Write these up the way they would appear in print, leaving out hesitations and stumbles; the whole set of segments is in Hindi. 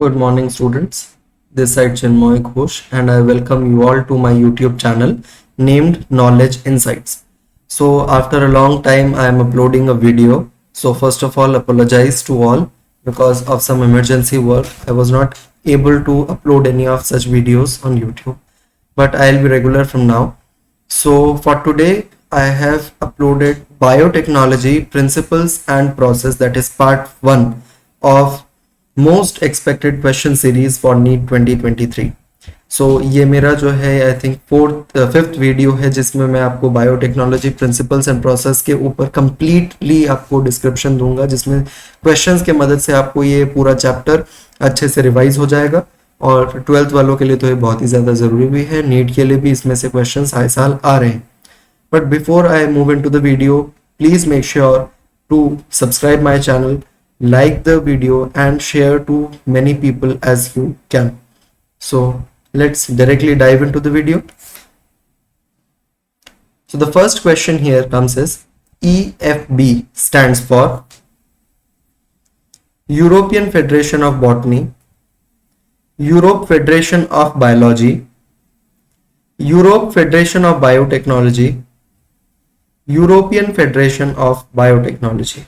Good morning, students. This side Chinmoy Ghosh, and I welcome you all to my YouTube channel named Knowledge Insights. So, after a long time, I am uploading a video. So, first of all, apologize to all because of some emergency work. I was not able to upload any of such videos on YouTube, but I'll be regular from now. So, for today, I have uploaded Biotechnology Principles and Process, that is part 1 of most expected question series for NEET 2023। So ये मेरा जो है आई थिंक फिफ्थ वीडियो है जिसमें मैं आपको बायोटेक्नोलॉजी प्रिंसिपल्स एंड प्रोसेस के ऊपर कंप्लीटली आपको डिस्क्रिप्शन दूंगा, जिसमें क्वेश्चंस के मदद से आपको ये पूरा चैप्टर अच्छे से रिवाइज हो जाएगा। और ट्वेल्थ वालों के लिए तो ये बहुत ही ज़्यादा ज़रूरी भी है, नीट के लिए भी इसमें से क्वेश्चन आए साल आ रहे हैं। But before I move in to the video, please make sure to subscribe my channel, like the video and share to many people as you can. So let's directly dive into the video. So the first question here comes as EFB stands for European Federation of Botany, Europe Federation of Biology, Europe Federation of Biotechnology, European Federation of Biotechnology.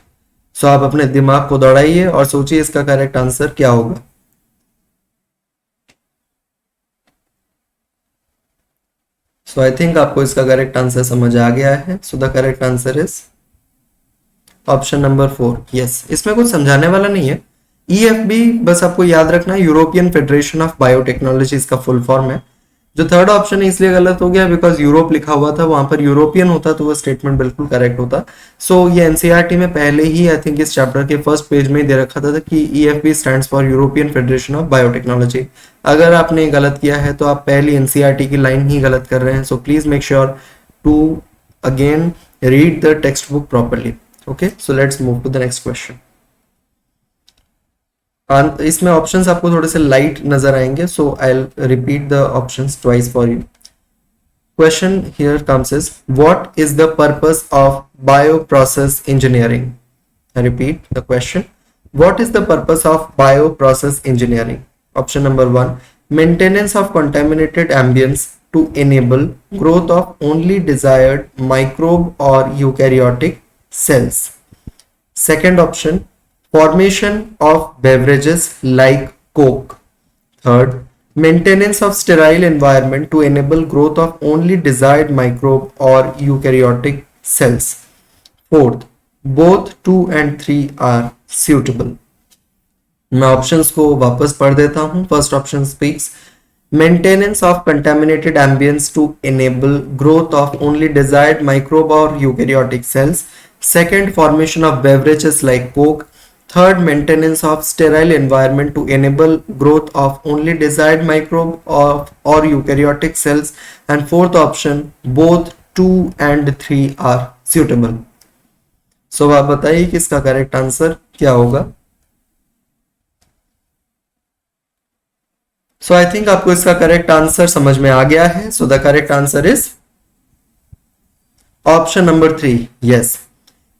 सो आप अपने दिमाग को दौड़ाइए और सोचिए इसका करेक्ट आंसर क्या होगा। सो आई थिंक आपको इसका करेक्ट आंसर समझ आ गया है। So the correct answer is option number 4। Yes, इसमें कुछ समझाने वाला नहीं है। EFB बस आपको याद रखना है, यूरोपियन फेडरेशन ऑफ बायोटेक्नोलॉजी इसका फुल फॉर्म है। जो थर्ड ऑप्शन है इसलिए गलत हो गया बिकॉज यूरोप लिखा हुआ था, वहां पर यूरोपियन होता तो वो स्टेटमेंट बिल्कुल करेक्ट होता। सो ये एनसीईआरटी में पहले ही आई थिंक इस चैप्टर के फर्स्ट पेज में ही दे रखा था कि EFB stands for European federation of biotechnology. अगर आपने गलत किया है तो आप पहली एनसीईआरटी की लाइन ही गलत कर रहे हैं। So please make sure to again read the text book properly. Okay, so let's move to the next question. इसमें ऑप्शंस आपको थोड़े से लाइट नजर आएंगे, so I will repeat the options twice for you. Question here comes is what is the purpose of bioprocess engineering. I repeat the question, what is the purpose of bioprocess engineering. Option number 1, maintenance of contaminated ambience to enable growth of only desired microbe or eukaryotic cells. Second option, formation of beverages like Coke. Third, maintenance of sterile environment to enable growth of only desired microbe or eukaryotic cells. Fourth, both 2 and 3 are suitable. मैं ऑप्शंस को वापस पढ़ देता हूं। First option speaks maintenance of contaminated ambience to enable growth of only desired microbe or eukaryotic cells. Second, formation of beverages like Coke. Third, maintenance of sterile environment to enable growth of only desired microbe or eukaryotic cells. And fourth option, both 2 and 3 are suitable. So आप बताइए कि इसका करेक्ट आंसर क्या होगा। सो आई थिंक आपको इसका करेक्ट आंसर समझ में आ गया है। So the correct answer is option number 3। Yes,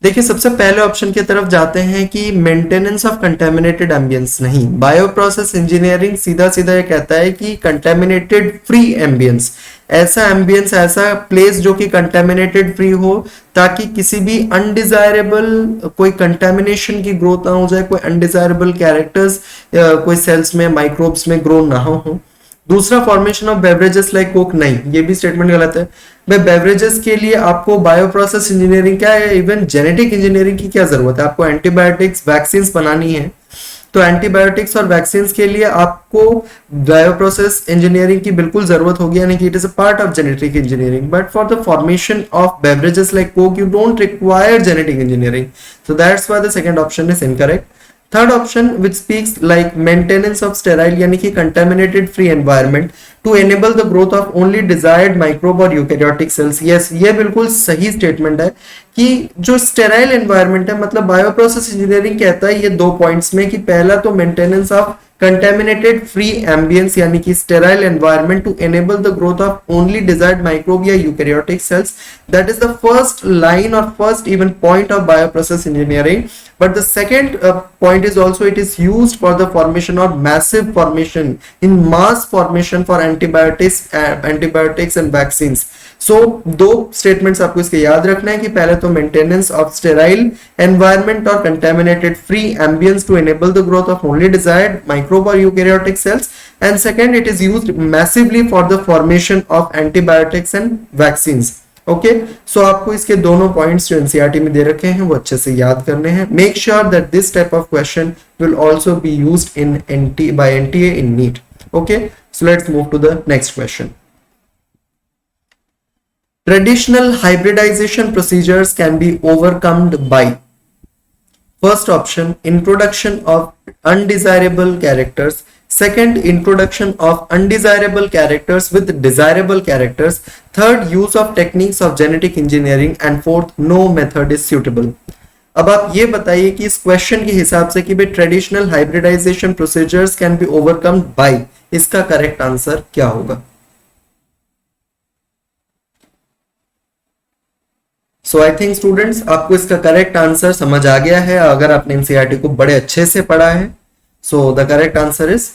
देखिए सबसे पहले ऑप्शन की तरफ जाते हैं कि मेंटेनेंस ऑफ कंटेमिनेटेड एम्बियंस नहीं, बायोप्रोसेस इंजीनियरिंग सीधा सीधा ये कहता है कि कंटेमिनेटेड फ्री एम्बियंस, ऐसा एम्बियंस, ऐसा प्लेस जो कि कंटेमिनेटेड फ्री हो ताकि किसी भी अनडिजायरेबल कोई कंटेमिनेशन की ग्रोथ ना हो जाए, कोई अनडिजायरेबल कैरेक्टर्स कोई सेल्स में माइक्रोब्स में ग्रो ना हो। दूसरा, formation of beverages like Coke नहीं, ये भी स्टेटमेंट गलत है। भाई बेवरेजेस के लिए आपको बायोप्रोसेस इंजीनियरिंग क्या है, इवन जेनेटिक इंजीनियरिंग की क्या जरूरत है। आपको एंटीबायोटिक्स वैक्सीन्स बनानी है तो एंटीबायोटिक्स और वैक्सीन्स के लिए आपको बायोप्रोसेस इंजीनियरिंग की बिल्कुल जरूरत होगी, यानी कि it is a part of genetic engineering. But for the formation of beverages like Coke you don't require genetic engineering, so that's why the second option is incorrect. Third option, which speaks like maintenance of sterile यानी कि contaminated free environment to enable the growth of only desired microbe or eukaryotic cells. Yes, ये बिल्कुल सही स्टेटमेंट है कि जो sterile environment है, मतलब बायोप्रोसेस इंजीनियरिंग कहता है ये 2 पॉइंट्स में कि पहला तो maintenance of contaminated free ambience यानी कि sterile environment to enable the growth of only desired microbe या eukaryotic cells. That is the first line or first even point of bioprocess engineering. But the second point is also it is used for the formation of massive formation in mass formation for antibiotics and vaccines. So दो स्टेटमेंट्स आपको इसके याद रखना है कि पहले तो मेंटेनेंस ऑफ स्टेराइल एनवायरनमेंट और contaminated free ambience to enable the growth of only desired microbe और eukaryotic cells, and second it is used massively for the formation of antibiotics and vaccines. Okay, so आपको इसके दोनों पॉइंट्स जो एनसीईआरटी में दे रखे हैं वो अच्छे से याद करने हैं. Make sure that this type of question will also be used in by NTA in NEET. Okay, so let's move to the next question. Traditional hybridization procedures can be overcome by first option, introduction of undesirable characters, second, introduction of undesirable characters with desirable characters, third, use of techniques of genetic engineering, and fourth, no method is suitable. अब आप ये बताइए कि इस क्वेश्चन के हिसाब से कि भाई traditional hybridisation procedures can be overcome by, इसका करेक्ट आंसर क्या होगा? सो आई थिंक स्टूडेंट्स आपको इसका करेक्ट आंसर समझ आ गया है अगर आपने एनसीईआरटी को बड़े अच्छे से पढ़ा है. So the correct answer is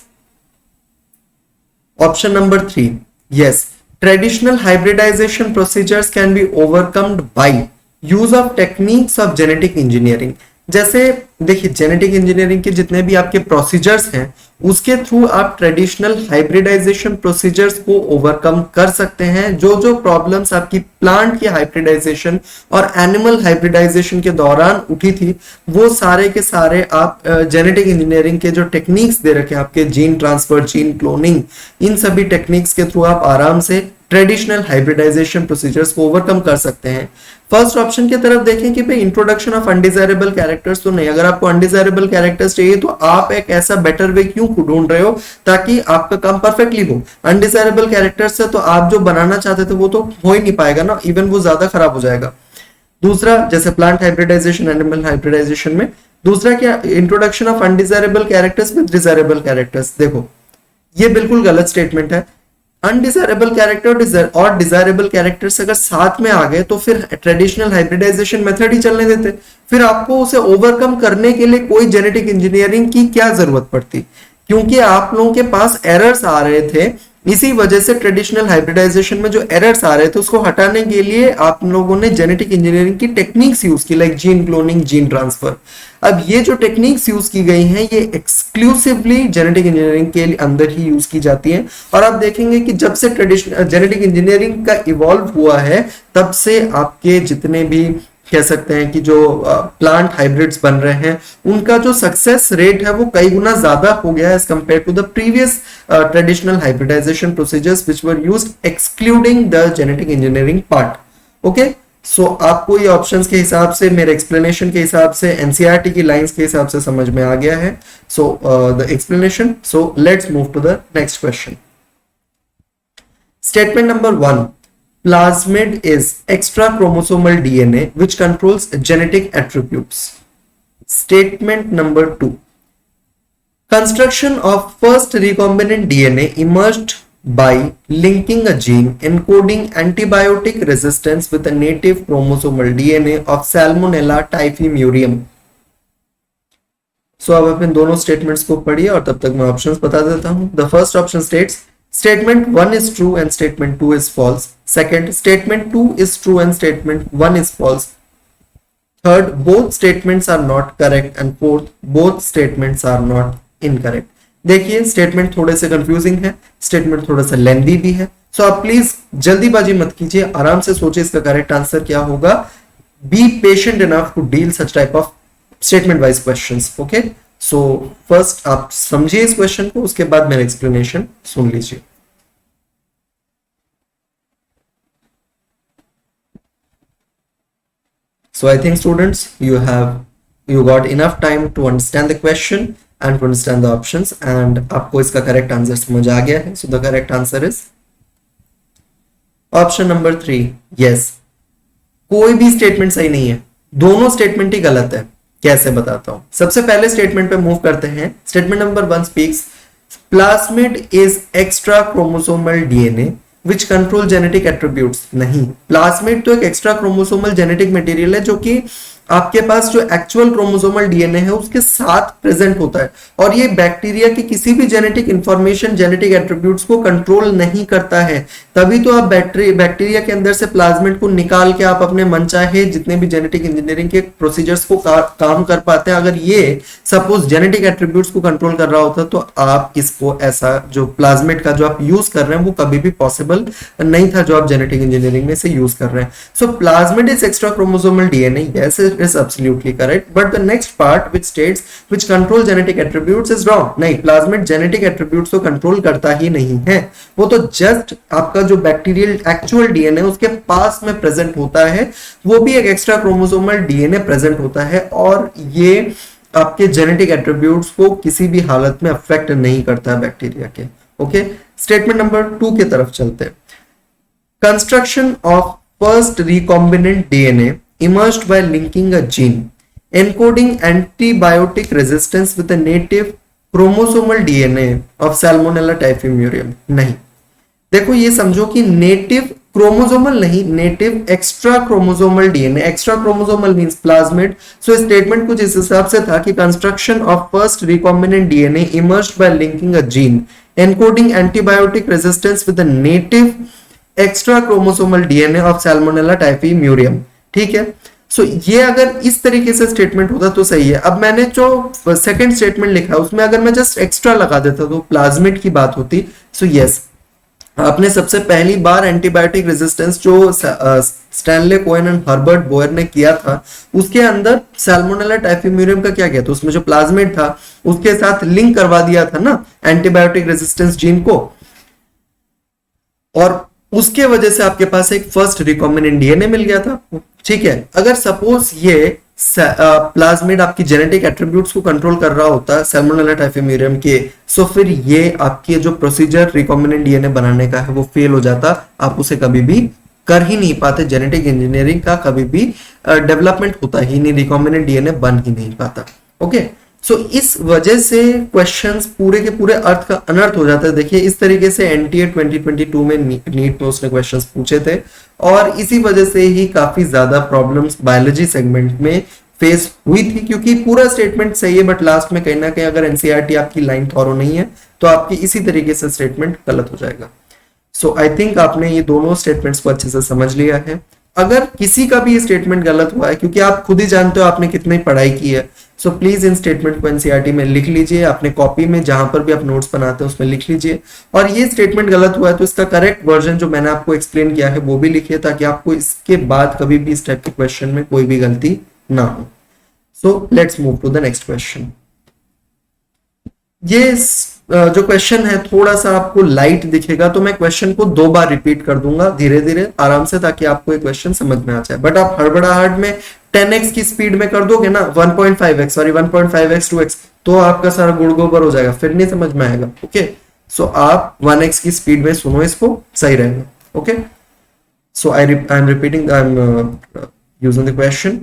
option number 3. Yes, traditional hybridisation procedures can be overcomed by use of techniques of genetic engineering. जैसे देखिए, जेनेटिक इंजीनियरिंग के जितने भी आपके प्रोसीजर्स हैं उसके थ्रू आप ट्रेडिशनल हाइब्रिडाइजेशन प्रोसीजर्स को ओवरकम कर सकते हैं. जो जो प्रॉब्लम्स आपकी प्लांट की हाइब्रिडाइजेशन और एनिमल हाइब्रिडाइजेशन के दौरान उठी थी वो सारे के सारे आप जेनेटिक इंजीनियरिंग के जो टेक्निक्स दे रखे हैं आपके जीन ट्रांसफर, जीन क्लोनिंग, इन सभी टेक्निक्स के थ्रू आप आराम से ट्रेडिशनल हाइब्रिडाइजेशन प्रोसीजर्स को ओवरकम कर सकते हैं. फर्स्ट ऑप्शन की तरफ देखें कि भाई इंट्रोडक्शन ऑफ अनडिजायरेबल कैरेक्टर्स तो नहीं. अगर आपको अनडिजायरेबल कैरेक्टर्स चाहिए तो आप एक ऐसा बेटर वे क्यों ढूंढ रहे हो ताकि आपका काम परफेक्टली हो. अनडिजायरेबल कैरेक्टर्स से तो आप जो बनाना चाहते थे वो तो हो ही नहीं पाएगा ना, इवन वो ज्यादा खराब हो जाएगा. दूसरा, जैसे प्लांट हाइब्रिडाइजेशन, एनिमल हाइब्रिडाइजेशन में दूसरा क्या, introduction of undesirable characters with desirable characters. देखो ये बिल्कुल गलत स्टेटमेंट है. अनडिजायरेबल कैरेक्टर और डिजायरेबल कैरेक्टर्स अगर साथ में आ गए तो फिर ट्रेडिशनल हाइब्रिडाइजेशन मेथड ही चलने देते. फिर आपको उसे ओवरकम करने के लिए कोई जेनेटिक इंजीनियरिंग की क्या जरूरत पड़ती, क्योंकि आप लोगों के पास एरर्स आ रहे थे. इसी वजह से ट्रेडिशनल हाइब्रिडाइजेशन में जो एरर्स आ रहे थे उसको हटाने के लिए आप लोगों ने जेनेटिक इंजीनियरिंग की टेक्निक्स यूज की, like gene cloning, gene transfer. अब ये जो टेक्निक्स यूज की गई हैं ये एक्सक्लूसिवली जेनेटिक इंजीनियरिंग के अंदर ही यूज की जाती हैं. और आप देखेंगे कि जब से ट्रेडिशनल जेनेटिक इंजीनियरिंग का इवॉल्व हुआ है तब से आपके जितने भी कह सकते हैं कि जो प्लांट हाइब्रिड्स बन रहे हैं उनका जो सक्सेस रेट है वो कई गुना ज्यादा हो गया है as compared to the previous traditional hybridisation procedures which were used excluding the genetic engineering part. Okay, so आपको ये ऑप्शंस के हिसाब से, मेरे एक्सप्लेनेशन के हिसाब से, एनसीईआरटी की लाइंस के हिसाब से समझ में आ गया है. So the explanation. So let's move to the next question. Statement number 1. Plasmid is extra chromosomal DNA which controls genetic attributes. Statement number 2. Construction of first recombinant DNA emerged by linking a gene encoding antibiotic resistance with a native chromosomal DNA of Salmonella typhimurium. So अब अपन दोनों स्टेटमेंट्स को पढ़िए और तब तक मैं ऑप्शंस बता देता हूं. The first option states statement 1 is true and statement 2 is false. Second, statement 2 is true and statement 1 is false. Third, both statements are not correct. And fourth, both statements are not incorrect. देखिए स्टेटमेंट थोड़े से कंफ्यूजिंग है, स्टेटमेंट थोड़ा सा लेंदी भी है. सो आप प्लीज जल्दीबाजी मत कीजिए, आराम से सोचिए इसका करेक्ट आंसर क्या होगा. Be patient enough to deal such type of statement wise questions. Okay, so first आप समझिए इस क्वेश्चन को, उसके बाद मेरा एक्सप्लेनेशन सुन लीजिए. So I think students you got enough time to understand the question and to understand the options and आपको इसका correct answer समझ आ गया है. So the correct answer is option number 3. Yes, कोई भी statement सही नहीं है, दोनों statement ही गलत है. कैसे बताता हूं। सबसे पहले स्टेटमेंट पे मूव करते हैं। Statement number 1 speaks plasmid is extra chromosomal DNA which control genetic attributes. नहीं, प्लाज्मिड तो एक एक्स्ट्रा क्रोमोसोमल जेनेटिक मटेरियल है जो कि आपके पास जो एक्चुअल क्रोमोसोमल डीएनए है उसके साथ प्रेजेंट होता है, और ये बैक्टीरिया की किसी भी जेनेटिक इंफॉर्मेशन, जेनेटिक एट्रीब्यूट्स को कंट्रोल नहीं करता है। तभी तो आप बैक्टीरिया के अंदर से प्लाज्मिड को निकाल के आप अपने मनचाहे जितने भी जेनेटिक इंजीनियरिंग के प्रोसीजर्स को काम कर पाते हैं। अगर ये सपोज जेनेटिक एट्रीब्यूट्स को कंट्रोल कर रहा होता तो आप इसको ऐसा जो प्लाज्मिड का जो आप यूज कर रहे हैं वो कभी भी पॉसिबल नहीं था, जो आप जेनेटिक इंजीनियरिंग में से यूज कर रहे हैं। So plasmid is extra chromosomal DNA, yes is absolutely correct, but the next part which states which control genetic attributes is wrong. नहीं, प्लाज्मिड जेनेटिक एट्रीब्यूट्स को कंट्रोल करता ही नहीं है, वो तो जस्ट आपका जो बैक्टीरियल एक्चुअल डीएनए उसके पास में प्रेजेंट होता है, वो भी एक एक्स्ट्रा क्रोमोसोमल डीएनए प्रेजेंट होता है, और ये आपके जेनेटिक एट्रीब्यूट्स को किसी भी हालत में अफेक्ट नहीं करता है बैक्टीरिया के। ओके, स्टेटमेंट नंबर 2 की तरफ चलते हैं। Construction of first recombinant DNA emerged by linking a gene encoding antibiotic resistance with the native chromosomal DNA of Salmonella typhimurium। नहीं, देखो ये समझो कि नेटिव क्रोमोसोमल नहीं, native extra chromosomal DNA. Extra chromosomal means plasmid. So statement कुछ इस हिसाब से था कि construction of first recombinant DNA emerged by linking a gene encoding antibiotic resistance with the native extra chromosomal DNA of Salmonella typhimurium. ठीक है, सो ये अगर इस तरीके से स्टेटमेंट होता तो सही है। अब मैंने जो सेकंड स्टेटमेंट लिखा उसमें अगर मैं जस्ट एक्स्ट्रा लगा देता तो प्लाज्मिड की बात होती। सो यस, आपने सबसे पहली बार एंटीबायोटिक रेजिस्टेंस जो Stanley Cohen and Herbert Boyer ने किया था उसके अंदर सैल्मोनेला टाइफीम्यूरियम का क्या किया था, उसमें जो प्लाज्मिड था उसके साथ लिंक करवा दिया था ना एंटीबायोटिक रेजिस्टेंस जीन को, और उसके वजह से आपके पास एक फर्स्ट रिकॉम्बिनेंट डीएनए मिल गया था। ठीक है, अगर सपोज ये प्लाज्मिड आपकी जेनेटिक एट्रीब्यूट्स को कंट्रोल कर रहा होता सैल्मोनेला टाइफीम्यूरियम के, सो फिर ये आपकी जो प्रोसीजर रिकॉम्बिनेंट डीएनए बनाने का है वो फेल हो जाता, आप उसे कभी भी कर ही नहीं पाते। जेनेटिक इंजीनियरिंग का कभी भी डेवलपमेंट होता ही नहीं, रिकॉम्बिनेंट डीएनए बन ही नहीं पाता। ओके, सो इस वजह से क्वेश्चंस पूरे के पूरे अर्थ का अनर्थ हो जाता है। देखिए इस तरीके से एनटीए 2022 में नीट में उसने क्वेश्चंस पूछे थे, और इसी वजह से ही काफी ज्यादा प्रॉब्लम्स बायोलॉजी सेगमेंट में फेस हुई थी, क्योंकि पूरा स्टेटमेंट सही है बट लास्ट में कहीं ना कहीं अगर एनसीईआरटी आपकी लाइन थॉरो नहीं है तो आपकी इसी तरीके से स्टेटमेंट गलत हो जाएगा। सो आई थिंक आपने ये दोनों स्टेटमेंट्स को अच्छे से समझ लिया है। अगर किसी का भी स्टेटमेंट गलत हुआ है, क्योंकि आप खुद ही जानते हो आपने कितनी पढ़ाई की है, सो प्लीज इन स्टेटमेंट को एनसीईआरटी में लिख लीजिए, अपने कॉपी में जहां पर भी आप नोट्स बनाते हैं उसमें लिख लीजिए, और ये स्टेटमेंट गलत हुआ है तो इसका करेक्ट वर्जन जो मैंने आपको एक्सप्लेन किया है वो भी लिखिए, ताकि आपको इसके बाद कभी भी इस टाइप के क्वेश्चन में कोई भी गलती ना हो। So let's move to the next question. ये जो क्वेश्चन है थोड़ा सा आपको लाइट दिखेगा, तो मैं क्वेश्चन को 2 बार रिपीट कर दूंगा धीरे धीरे आराम से, ताकि आपको ये क्वेश्चन समझ में आ जाए। बट आप हड़बड़ाहट में 10x की स्पीड में कर दोगे ना, 1.5x सॉरी 1.5x 2x, तो आपका सारा गुड़ गोबर हो जाएगा, फिर नहीं समझ में आएगा। ओके, सो आप 1x की स्पीड में सुनो इसको, सही रहेगा। Okay, so I am repeating, I am using the question.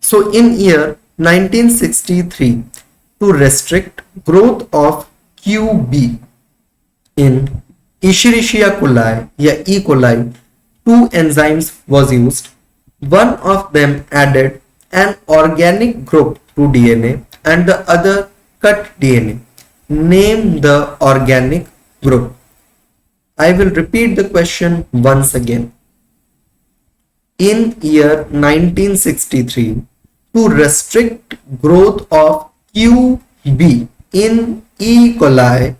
So in year 1963 to restrict growth of QB in Escherichia coli या E. coli, 2 enzymes was used. One of them added an organic group to DNA and the other cut DNA. Name the organic group. I will repeat the question once again. In year 1963, to restrict growth of QB in E. coli,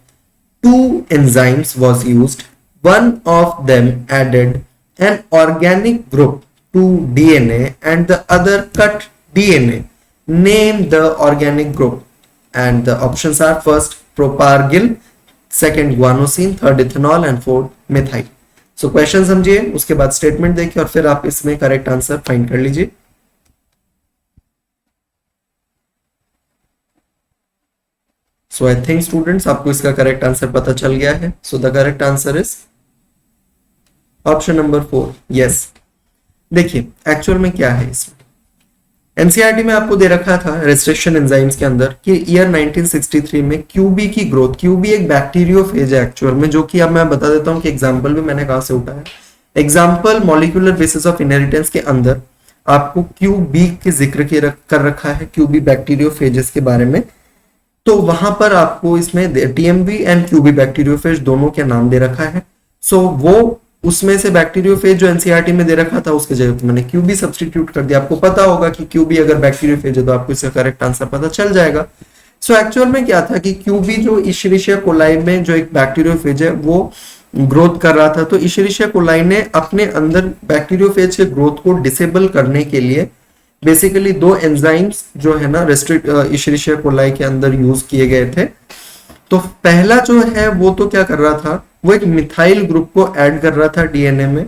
2 enzymes was used. One of them added an organic group to DNA and the other cut DNA. Name the organic group. And the options are first propargyl, second guanosine, third ethanol and fourth methyl. So question समझिए, उसके बाद स्टेटमेंट देखिए और फिर आप इसमें करेक्ट आंसर फाइंड कर लीजिए। सो आई थिंक स्टूडेंट्स आपको इसका करेक्ट आंसर पता चल गया है। So the correct answer is option number 4, yes. देखिए एक्चुअल में क्या है इसमें, एनसीईआरटी में आपको दे रखा था रेस्ट्रिक्शन एंजाइम्स के अंदर कि ईयर 1963 में क्यूबी की ग्रोथ, क्यूबी एक बैक्टीरियोफेज है एक्चुअल में, जो कि अब मैं बता देता हूं कि एग्जांपल भी मैंने कहां से उठाया। Example molecular basis of inheritance के अंदर आपको क्यूबी के जिक्र कर रखा है, क्यूबी बैक्टीरियोफेजेस के बारे में। तो वहां पर आपको इसमें टीएमबी एंड क्यूबी बैक्टीरियोफेज दोनों के नाम दे रखा है। सो वो उसमें से बैक्टीरियोफेज जो एनसीईआरटी में दे रखा था उसके जगह पे मैंने क्यूबी सब्स्टिट्यूट कर दिया। आपको पता होगा कि क्यूबी अगर बैक्टीरियोफेज है तो आपको इसका करेक्ट आंसर पता चल जाएगा। सो एक्चुअल में क्या था कि क्यूबी जो इशरिशिया कोलाई में जो एक बैक्टीरियोफेज है वो ग्रोथ कर रहा था, तो इशरिशिया कोलाई ने अपने अंदर बैक्टीरियोफेज के ग्रोथ को डिसेबल करने के लिए बेसिकली दो एंजाइम्स जो है ना रेस्ट्रिक्ट इशरिशिया कोलाई के अंदर यूज किए गए थे। तो पहला जो है वो तो क्या कर रहा था, वो एक मिथाइल ग्रुप को ऐड कर रहा था डीएनए में,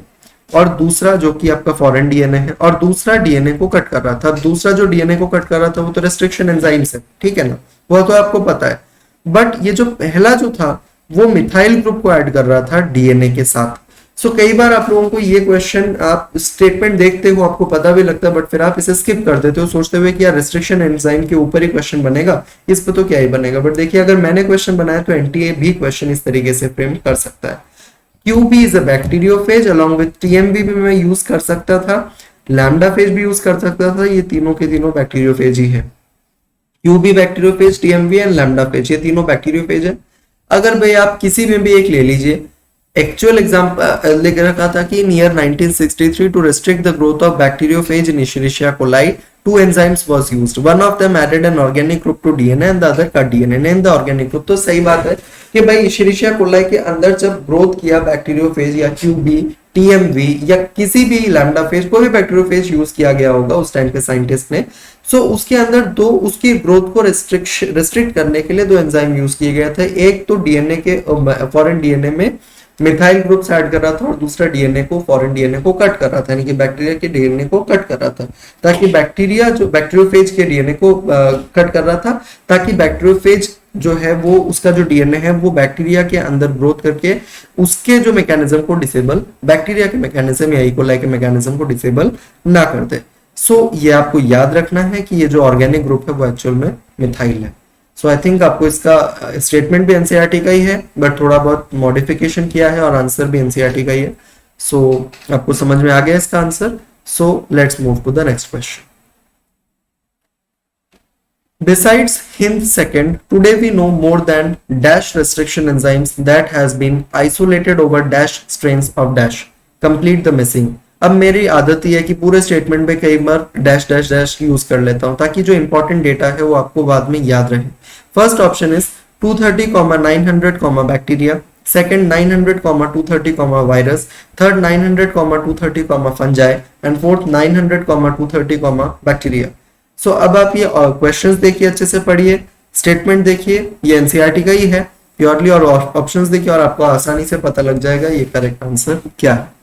और दूसरा जो कि आपका फॉरेन डीएनए है, और दूसरा डीएनए को कट कर रहा था। दूसरा जो डीएनए को कट कर रहा था वो तो रेस्ट्रिक्शन एंजाइम्स है, ठीक है ना, वो तो आपको पता है। बट ये जो पहला जो था वो मिथाइल ग्रुप को ऐड कर रहा था डीएनए के साथ। सो कई बार आप लोगों को ये क्वेश्चन आप स्टेटमेंट देखते हो, आपको पता भी लगता है, बट फिर आप इसे स्किप कर देते हो सोचते हुए कि यार रेस्ट्रिक्शन एंजाइम के ऊपर ही क्वेश्चन बनेगा, इस पे तो क्या ही बनेगा। बट देखिए अगर मैंने क्वेश्चन बनाया तो एनटीए भी क्वेश्चन इस तरीके से फ्रेम कर सकता है। QB is a bacteriophage, along with TMV भी मैं यूज कर सकता था, लैम्डा फेज भी यूज कर सकता था, ये तीनों के तीनों बैक्टीरियोफेज ही है। QB bacteriophage, TMV and lambda phage, ये तीनों बैक्टीरियोफेज है। अगर भाई आप किसी में भी एक ले लीजिए, एक्चुअल एग्जाम्पल लिख रखा था कि in year 1963 to restrict the growth of bacteriophage in Escherichia coli, two enzymes was used, one of them added an organic group to DNA and the other cut DNA, name the organic group। तो सही बात है कि भाई इशरिशिया कोलाई के अंदर जब ग्रोथ किया बैक्टीरियोफेज या क्यूबी, टीएमवी या किसी भी लैम्डा फेज, कोई भी बैक्टीरियोफेज यूज किया गया होगा उस टाइम पे साइंटिस्ट ने, सो उसके अंदर दो उसकी ग्रोथ को रेस्ट्रिक्ट करने के लिए दो एंजाइम यूज किए गए थे। एक तो डीएनए के फॉरेन डीएनए में मिथाइल ग्रुप्स ऐड कर रहा था और दूसरा डीएनए को, फॉरेन डीएनए को कट कर रहा था, यानी कि बैक्टीरिया के डीएनए को कट कर रहा था, ताकि बैक्टीरिया जो बैक्टीरियोफेज के डीएनए को कट कर रहा था, ताकि बैक्टीरियोफेज जो है वो उसका जो डीएनए है वो बैक्टीरिया के अंदर ग्रोथ करके उसके जो मैकेनिज्म को डिसेबल, बैक्टीरिया के मैकेनिज्म या इकोलाई के मैकेनिज्म को डिसेबल ना कर दे। सो ये आपको याद रखना है कि ये जो ऑर्गेनिक ग्रुप है वो एक्चुअल में मिथाइल है। सो आई थिंक आपको इसका स्टेटमेंट भी एनसीईआरटी का ही है, बट थोड़ा बहुत मॉडिफिकेशन किया है और आंसर भी एनसीईआरटी का ही है। सो आपको समझ में आ गया इसका answer. So let's move to the next question. Besides hint second, today we know more than dash restriction enzymes that has been isolated over dash strains of dash. Complete the missing. अब मेरी आदत ही है कि पूरे स्टेटमेंट में कई बार डैश डैश डैश यूज कर लेता हूं ताकि जो इंपॉर्टेंट डेटा है वो आपको बाद में याद रहे। First option is 230, 900, bacteria, second 900, 230, virus, third 900, 230, fungi, and fourth 900, 230, bacteria. So अब आप ये क्वेश्चंस देखिए, अच्छे से पढ़िए, स्टेटमेंट देखिए, ये एनसीईआरटी का ही है प्योरली, और ऑप्शंस देखिए और आपको आसानी से पता लग जाएगा ये करेक्ट आंसर क्या है।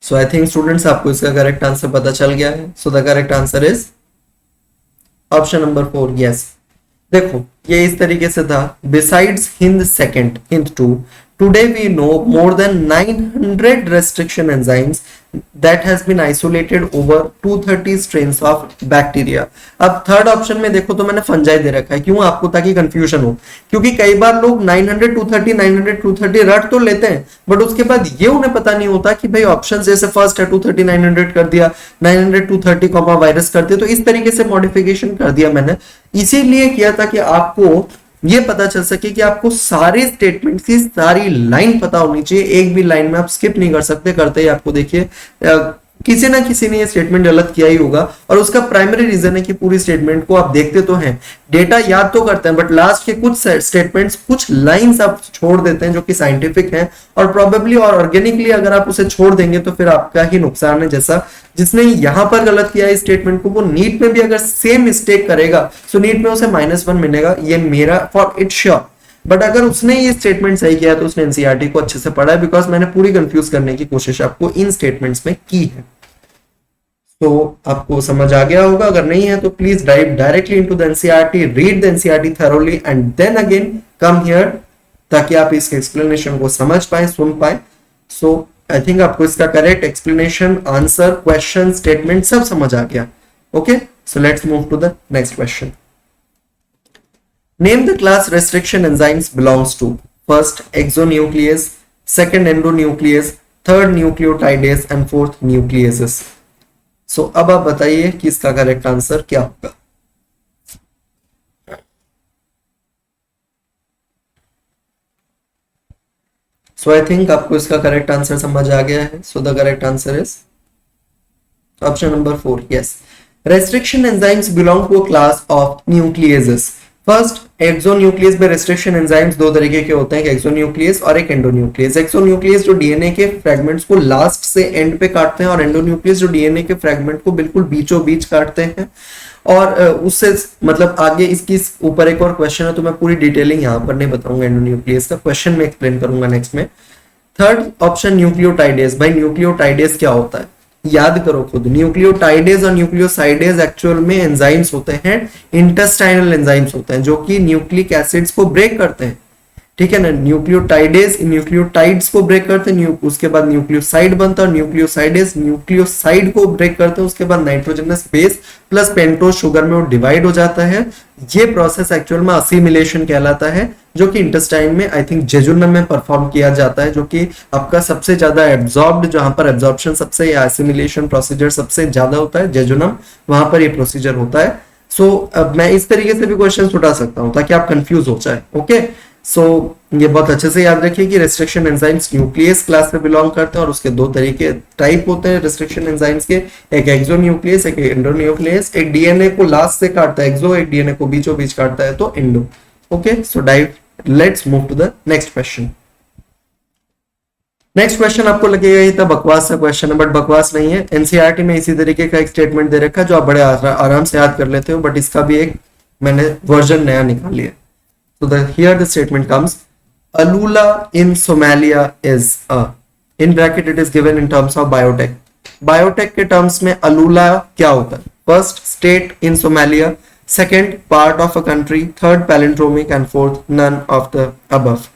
सो आई थिंक स्टूडेंट्स आपको इसका करेक्ट आंसर पता चल गया है। So the correct answer is option number 4, yes. देखो ये इस तरीके से था, besides Hind second, Hind 2, today we know more than 900 restriction enzymes that has been isolated over 230 strains of bacteria। अब थर्ड ऑप्शन में देखो तो मैंने फंजाई दे रखा है, क्यों आपको, ताकि कंफ्यूजन हो, क्योंकि कई बार लोग 900 230 900 230 रट तो लेते हैं, बट उसके बाद ये उन्हें पता नहीं होता कि भाई ऑप्शन जैसे फर्स्ट है 230 900 कर दिया, 900 230, वायरस कर दिया, तो इस तरीके से मॉडिफिकेशन कर दिया मैंने, इसीलिए किया था कि आपको ये पता चल सके कि आपको सारे स्टेटमेंट की सारी लाइन पता होनी चाहिए, एक भी लाइन में आप स्किप नहीं कर सकते। करते ही आपको देखिए किसी ना किसी ने ये स्टेटमेंट गलत किया ही होगा, और उसका प्राइमरी रीजन है कि पूरी स्टेटमेंट को आप देखते तो हैं, डेटा याद तो करते हैं, बट लास्ट के कुछ स्टेटमेंट्स, कुछ लाइंस आप छोड़ देते हैं जो कि साइंटिफिक हैं, और प्रोबेबली और ऑर्गेनिकली अगर आप उसे छोड़ देंगे तो फिर आपका ही नुकसान है। जैसा जिसने यहां पर गलत किया है स्टेटमेंट को, वो नीट में भी अगर सेम मिस्टेक करेगा तो नीट में उसे -1 मिलेगा, ये मेरा फॉर इट श्योर। बट अगर उसने ये स्टेटमेंट सही किया तो उसने एनसीईआरटी को अच्छे से पढ़ा है, बिकॉज मैंने पूरी कंफ्यूज करने की कोशिश आपको इन स्टेटमेंट्स में की है। तो आपको समझ आ गया होगा, अगर नहीं है तो please dive directly into the NCERT, read the NCERT thoroughly and then again come here, ताकि आप इसके एक्सप्लेनेशन को समझ पाए, सुन पाए। सो आई थिंक आपको इसका correct explanation, answer, question, statement सब समझ आ गया. Okay, so let's move to the next question. Name the class restriction enzymes belongs to. First, exonuclease, second, endonuclease, third, nucleotidase and fourth, nucleases. So अब आप बताइए कि इसका करेक्ट आंसर क्या होगा. So I think आपको इसका करेक्ट आंसर समझ आ गया है. So the correct answer is option number 4. Yes, restriction enzymes belong to a class of nucleases. First, exonuclease में रेस्ट्रिक्शन एंजाइम्स दो तरीके के होते हैं, एक एक्सोन्यूक्लियस और एक एंडोन्यूक्लियस. एक्सोन्यूक्लियस जो डीएनए के फ्रेगमेंट्स को लास्ट से एंड पे काटते हैं और एंडोन्यूक्लियस जो डीएनए के फ्रेगमेंट को बिल्कुल बीचों बीच काटते हैं. और उससे मतलब आगे इसकी ऊपर एक और क्वेश्चन है, तो मैं पूरी डिटेलिंग यहाँ पर नहीं बताऊंगा एंडोन्यूक्लियस का, क्वेश्चन में एक्सप्लेन करूंगा नेक्स्ट में. Third option nucleotidase. भाई न्यूक्लियोटाइडेज क्या होता है, याद करो खुद. न्यूक्लियोटाइडेज और न्यूक्लियोसाइडेज एक्चुअल में एंजाइम्स होते हैं, इंटेस्टाइनल एंजाइम्स होते हैं जो कि न्यूक्लिक एसिड्स को ब्रेक करते हैं. ठीक है ना. न्यूक्लियोटाइडेज न्यूक्लियोटाइड्स को ब्रेक करते हैं, उसके बाद न्यूक्लियोसाइड बनता है, और न्यूक्लियोसाइडेज न्यूक्लियोसाइड को ब्रेक करते हैं, उसके बाद nitrogenous base plus pentose sugar में वो डिवाइड हो जाता है. ये प्रोसेस एक्चुअल में असिमिलेशन कहलाता है, जो कि इंटेस्टाइन में आई थिंक जेजुनम में परफॉर्म किया जाता है, जो कि आपका सबसे ज्यादा एब्जॉर्ब्ड, जहां पर एब्जॉर्प्शन सबसे या एसिमिलेशन प्रोसीजर सबसे ज्यादा होता है, जेजुनम, वहां पर ये प्रोसीजर होता है. सो अब मैं इस तरीके से भी क्वेश्चन उठा सकता हूं ताकि आप कंफ्यूज हो जाए. ओके, सो ये बहुत अच्छे से याद रखिए कि रेस्ट्रिक्शन एंजाइम्स न्यूक्लियस क्लास में बिलोंग करते हैं, और उसके दो तरीके टाइप होते हैं रेस्ट्रिक्शन एंजाइम्स के, एक एक्सोन्यूक्लियस, एक एंडोन्यूक्लियस. एक डीएनए को लास्ट से काटता है एक्सो, एक डीएनए को बीचों बीच काटता है तो endo. Okay, so let's move to the next question. Next question आपको लगेगा ये तो बकवास सा क्वेश्चन है, बट बकवास नहीं है. एनसीईआरटी में इसी तरीके का एक स्टेटमेंट दे रखा है जो आप बड़े आराम से याद कर लेते हो, बट इसका भी एक मैंने वर्जन नया निकाल लिया. So here the statement comes, Alula in Somalia is a, in bracket it is given in terms of biotech. Biotech के terms में Alula क्या होता है? First, state in Somalia, second, part of a country, third, palindromic and fourth, none of the above.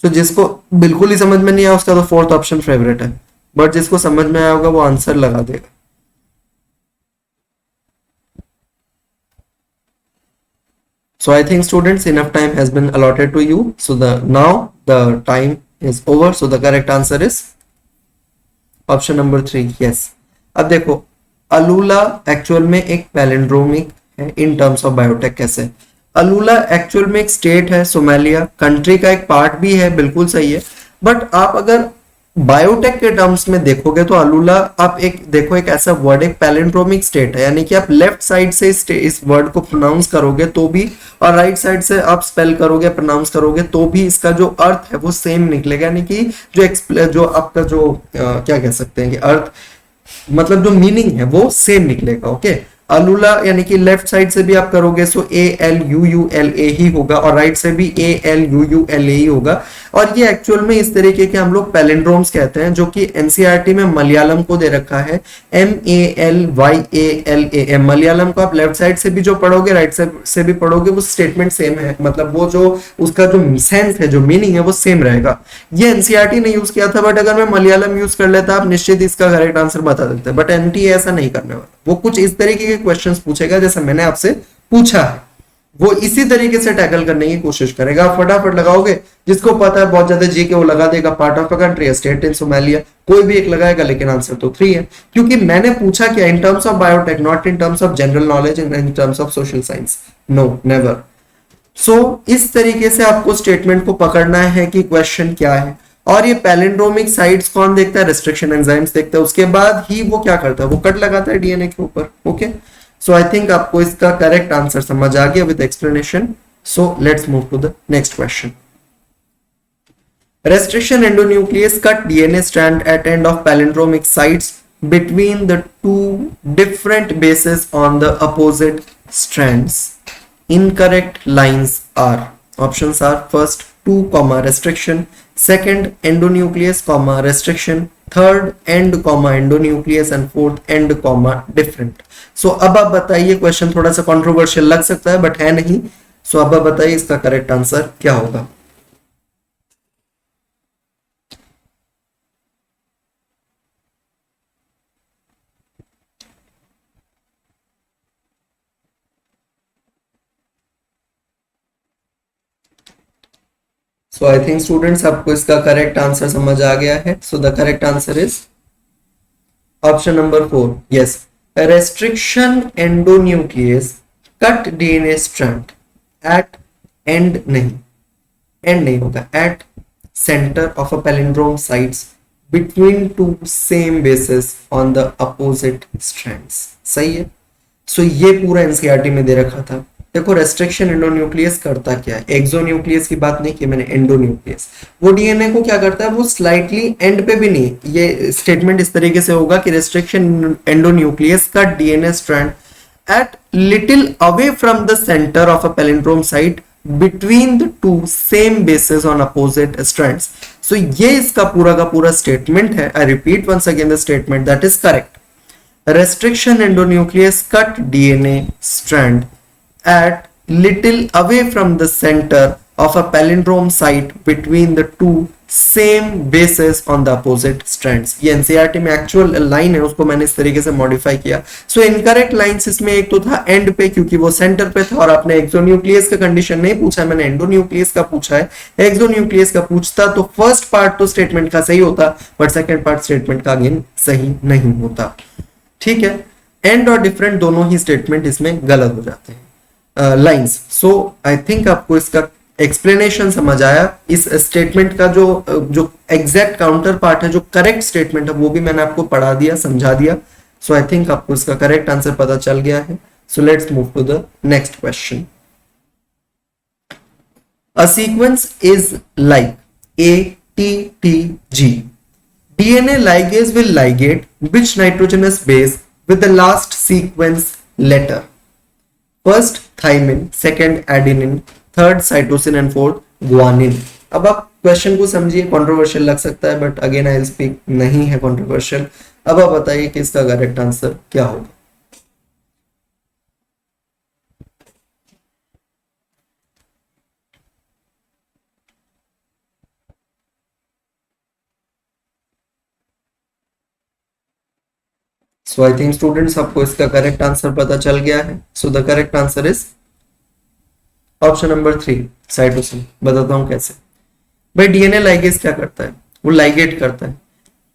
So जिसको बिल्कुल ही समझ में नहीं आया उसका तो फोर्थ ऑप्शन फेवरेट है, बट जिसको समझ में आया होगा वो आंसर लगा देगा. So I think students enough time has been allotted to you. So now the time is over. So the correct answer is option number 3. Yes. अब देखो अलूला एक्चुअल में एक पैलिंड्रोमिक है इन टर्म्स ऑफ बायोटेक. कैसे? अलूला एक्चुअल में एक स्टेट है, सोमालिया कंट्री का एक पार्ट भी है, बिल्कुल सही है. बट आप अगर बायोटेक के टर्म्स में देखोगे तो अलूला आप एक देखो एक ऐसा वर्ड, एक पैलिंड्रोमिक स्टेट है, यानी कि आप लेफ्ट साइड से इस वर्ड को प्रोनाउंस करोगे तो भी, और राइट साइड से आप स्पेल करोगे, प्रोनाउंस करोगे तो भी इसका जो अर्थ है वो सेम निकलेगा. यानी कि जो आपका जो क्या कह सकते हैं कि अर्थ मतलब जो मीनिंग है वो सेम निकलेगा. ओके, अलूला यानी कि लेफ्ट साइड से भी आप करोगे सो ALUULA ही होगा, और राइट से भी ALUULA ही होगा. और ये एक्चुअल में इस तरीके के हम लोग पैलिंड्रोम्स कहते हैं, जो कि एनसीईआरटी में मलयालम को दे रखा है MALYALAM. मलयालम को आप लेफ्ट साइड से भी जो पढ़ोगे राइट साइड से भी पढ़ोगे वो स्टेटमेंट सेम है, मतलब वो जो उसका जो सेंस है, जो मीनिंग है वो सेम रहेगा. ये एनसीईआरटी ने यूज किया था, बट अगर मैं मलयालम यूज कर लेता आप निश्चित इसका करेक्ट आंसर बता देते, बट एनटीए ऐसा नहीं करने वाला. वो कुछ इस तरीके के क्वेश्चंस पूछेगा जैसा मैंने आपसे पूछा है, वो इसी तरीके से टैकल करने की कोशिश करेगा. आप फटाफट लगाओगे, जिसको पता है बहुत ज्यादा जी के वो लगा देगा part of a country, state in Somalia, कोई भी एक लगाएगा, लेकिन आंसर तो 3 है, क्योंकि मैंने पूछा क्या in terms of biotech, not in terms of general knowledge, in terms of social science. No, never. So इस तरीके से आपको स्टेटमेंट को पकड़ना है कि क्वेश्चन क्या है. और ये पैलिंड्रोमिक साइट्स कौन देखता है? रेस्ट्रिक्शन एंजाइम्स देखता है. उसके बाद ही वो क्या करता है, वो कट लगाता है डीएनए के ऊपर. ओके, सो आई थिंक आपको इसका करेक्ट आंसर समझ आ गया with explanation. So let's move to the next question. Restriction endonuclease cut DNA strand at end of palindromic sites between the two different bases on the opposite strands. Incorrect lines are, options are first 2, restriction, second endonuclease, restriction, third end, endonuclease and fourth end, different. So अब आप बताइए, क्वेश्चन थोड़ा सा कंट्रोवर्शियल लग सकता है बट है नहीं. सो अब आप बताइए इसका करेक्ट आंसर क्या होगा. सो आई थिंक स्टूडेंट्स आपको इसका करेक्ट आंसर समझ आ गया है. So the correct answer is option number 4. Yes, restriction endonuclease cut DNA strand at end नहीं होगा, at center of a palindrome sites between two same bases on the opposite strands. सही है. सो ये पूरा एनसीईआरटी में दे रखा था. देखो रेस्ट्रिक्शन एंडोन्यूक्लियस करता क्या है, एक्सोन्यूक्लियस की बात नहीं की मैंने, एंडोन्यूक्लियस वो डीएनए को क्या करता है, वो स्लाइटली एंड पे भी नहीं, ये स्टेटमेंट इस तरीके से होगा कि रेस्ट्रिक्शन एंडोन्यूक्लियस का DNA strand at little away from the center of a palindrome site between the two same bases on opposite strands. So ये इसका पूरा का पूरा स्टेटमेंट है. I repeat once again the statement that is correct. Restriction endonuclease cut DNA strand at little away from the center of a palindrome site between the two same bases on the opposite strands. ये एनसीईआरटी में एक्चुअल लाइन है, उसको मैंने इस तरीके से मॉडिफाई किया. सो इनकरेक्ट लाइंस इसमें एक तो था एंड पे क्योंकि वो सेंटर पे था, और आपने एक्सोन्यूक्लियस का कंडीशन नहीं पूछा है, मैंने एंडोन्यूक्लियस का पूछा है. एक्सोन्यूक्लियस का पूछता तो फर्स्ट पार्ट तो स्टेटमेंट का सही होता, बट सेकेंड पार्ट स्टेटमेंट का अगेन सही नहीं होता. ठीक है, एंड और डिफरेंट दोनों ही स्टेटमेंट इसमें गलत हो जाते हैं लाइंस. सो आई थिंक आपको इसका एक्सप्लेनेशन समझ आया. इस स्टेटमेंट का जो एग्जैक्ट काउंटर पार्ट है, जो करेक्ट स्टेटमेंट है, वो भी मैंने आपको पढ़ा दिया, समझा दिया. सो आई थिंक आपको इसका करेक्ट आंसर पता चल गया है. So let's move to the next question. A sequence is like ATTG. DNA ligase will ligate which nitrogenous base with the last sequence letter? First thymine, second adenine, third cytosine and fourth guanine. अब आप क्वेश्चन को समझिए, कंट्रोवर्शियल लग सकता है but again I will speak, नहीं है कंट्रोवर्शियल. अब आप बताइए कि इसका करेक्ट आंसर क्या होगा. सो आई थिंक स्टूडेंट्स आपको इसका करेक्ट आंसर पता चल गया है. So the correct answer is option number 3 cytosine. बताता हूं कैसे. भाई डीएनए लाइगेज क्या करता है, वो लाइगेट करता है.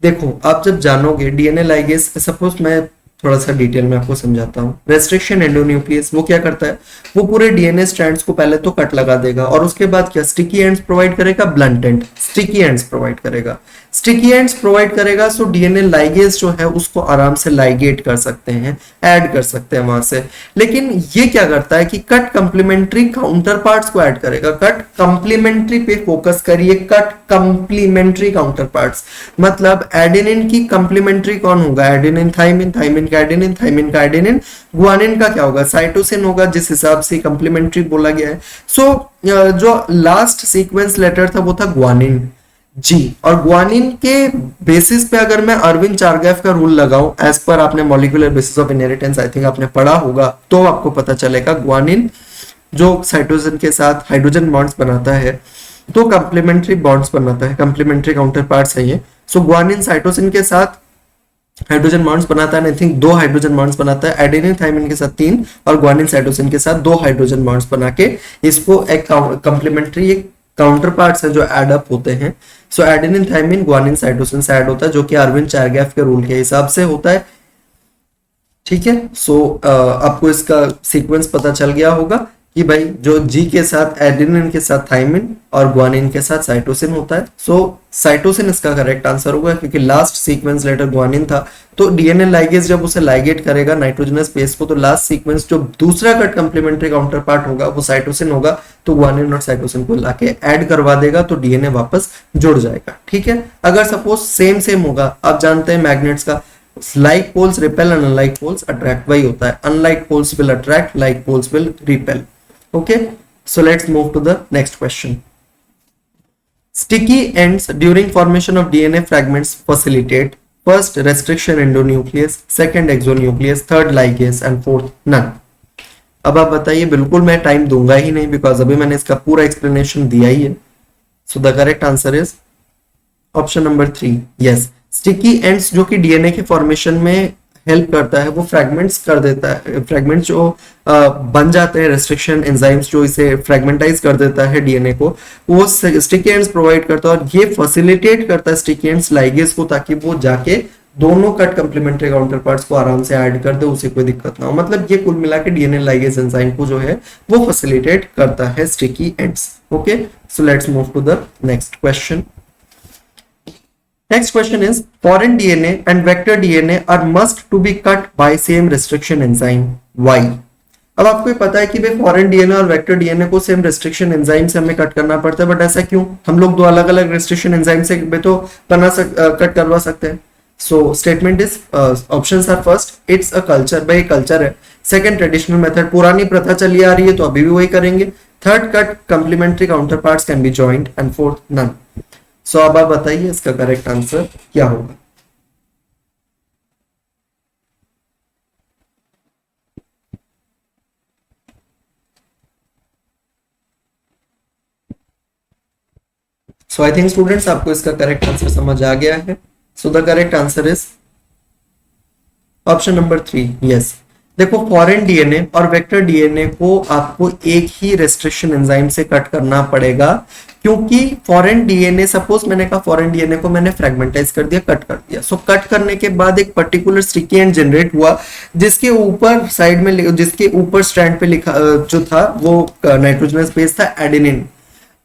देखो आप जब जानोगे डीएनए लाइगेज, सपोज मैं थोड़ा सा डिटेल में आपको समझाता हूँ. रेस्ट्रिक्शन एंडोन्यूक्लियस वो क्या करता है, वो पूरे डीएनए स्ट्रैंड्स को पहले तो कट लगा देगा, और उसके बाद क्या स्टिकी एंड्स प्रोवाइड करेगा, blunt and sticky ends provide करेगा. स्टिकी एंड्स प्रोवाइड करेगा सो डीएनए लाइगेज जो है उसको आराम से लाइगेट कर सकते हैं, ऐड कर सकते हैं वहां से. लेकिन ये क्या करता है कि कट कंप्लीमेंट्री काउंटर पार्ट्स को ऐड करेगा. कट कंप्लीमेंट्री पे फोकस करिए, कट कंप्लीमेंट्री काउंटर पार्ट्स. मतलब एडेनिन की कंप्लीमेंट्री कौन होगा, एडेनिन थाइमिन, थाइमिन का एडेनिन, थाइमिन का एडेनिन. ग्वानिन का क्या होगा, साइटोसिन होगा, जिस हिसाब से कंप्लीमेंट्री बोला गया है. सो जो लास्ट सीक्वेंस लेटर था वो था ग्वानिन जी. और ग्वानिन के बेसिस पे अगर मैं अरविंद चारगैफ का रूल लगाऊं, एज पर आपने molecular basis of inheritance I think आपने पढ़ा होगा, तो आपको पता चलेगा ग्वानिन जो साइटोसिन के साथ हाइड्रोजन बॉन्ड्स बनाता है, तो कंप्लीमेंट्री बॉन्ड्स बनाता है, कंप्लीमेंट्री काउंटर पार्ट्स है ये. सो ग्वानिन साइटोसिन के साथ हाइड्रोजन बॉन्ड्स बनाता है, आई थिंक 2 हाइड्रोजन बॉन्ड्स बनाता है. एडेनिन थाइमिन के साथ 3 और ग्वानिन साइटोसिन के साथ 2 हाइड्रोजन बॉन्ड्स बना के इसको एक कंप्लीमेंट्री एक काउंटर पार्ट्स है जो एड अप होते हैं. सो एडेनिन थाइमिन ग्वानिन साइटोसिन से ऐड होता है, जो कि अरविंद चारगैफ के रूल के हिसाब से होता है. ठीक है. सो आपको इसका सीक्वेंस पता चल गया होगा कि भाई जो जी के साथ एडेनिन के साथ थाइमिन और ग्वानिन के साथ साइटोसिन होता है. सो साइटोसिन इसका करेक्ट आंसर होगा क्योंकि लास्ट सीक्वेंस लेटर ग्वानिन था. तो डीएनए लाइगेज जब उसे लाइगेट करेगा नाइट्रोजनस बेस को, तो लास्ट सीक्वेंस जो दूसरा कट कंप्लीमेंट्री काउंटर पार्ट होगा वो साइटोसिन होगा. तो ग्वानिन और साइटोसिन को लाके ऐड करवा देगा तो डीएनए वापस जुड़ जाएगा. ठीक है. अगर सपोज सेम सेम होगा, आप जानते हैं मैग्नेट्स का like poles repel and unlike poles attract, वही होता है. unlike poles will attract, like poles will repel. Okay, so let's move to the next question. Sticky ends during formation of DNA fragments facilitate first restriction endonuclease, second exonuclease, third ligase and fourth none. अब आप बताइए, बिल्कुल मैं टाइम दूंगा ही नहीं बिकॉज अभी मैंने इसका पूरा एक्सप्लेनेशन दिया ही है. So the correct answer is option number 3. Yes, sticky ends जो कि डीएनए के फॉर्मेशन में हेल्प करता है, वो फ्रेगमेंट्स कर देता है, फ्रेगमेंट्स जो बन जाते हैं, रेस्ट्रिक्शन एंजाइम्स जो इसे फ्रेगमेंटाइज कर देता है डीएनए को, वो स्टिकी एंड्स प्रोवाइड करता है, और ये फैसिलिटेट करता है स्टिकी एंड्स लाइगेज को, ताकि वो जाके दोनों कट कंप्लीमेंट्री काउंटर पार्ट्स को आराम से ऐड कर दे, उसे कोई दिक्कत ना हो। मतलब ये कुल मिला के डीएनए लाइगेज एंजाइम को जो है वो फैसिलिटेट करता है sticky ends. Okay, so let's move to the next question. Next question is, foreign DNA and vector DNA are must to be cut by same restriction enzyme. Why? अब आपको ये पता है कि भाई फॉरेन डीएनए और वेक्टर डीएनए को सेम रेस्ट्रिक्शन एंजाइम से हमें कट करना पड़ता है, बट ऐसा क्यों? हम लोग दो अलग अलग रेस्ट्रिक्शन एंजाइम से भी तो कट करवा सकते हैं। So statement is, options are first it's a culture, भाई कल्चर है। सेकंड ट्रेडिशनल मेथड, पुरानी प्रथा चली आ रही है तो अभी भी वही करेंगे। Third cut complementary counter parts can be joint, and fourth none. So अब आप बताइए इसका करेक्ट आंसर क्या होगा। सो आई थिंक स्टूडेंट्स आपको इसका करेक्ट आंसर समझ आ गया है। So the correct answer is option number 3, yes. देखो, फॉरेन डीएनए और वेक्टर डीएनए को आपको एक ही रेस्ट्रिक्शन एंजाइम से कट करना पड़ेगा, क्योंकि फॉरेन डीएनए, सपोज मैंने कहा फॉरेन डीएनए को मैंने फ्रेगमेंटाइज कर दिया, कट कर दिया। सो कट करने के बाद एक पर्टिकुलर स्टिकी एंड जनरेट हुआ, जिसके ऊपर साइड में, जिसके ऊपर स्ट्रैंड पे लिखा जो था वो नाइट्रोजनस बेस था, एडेनिन।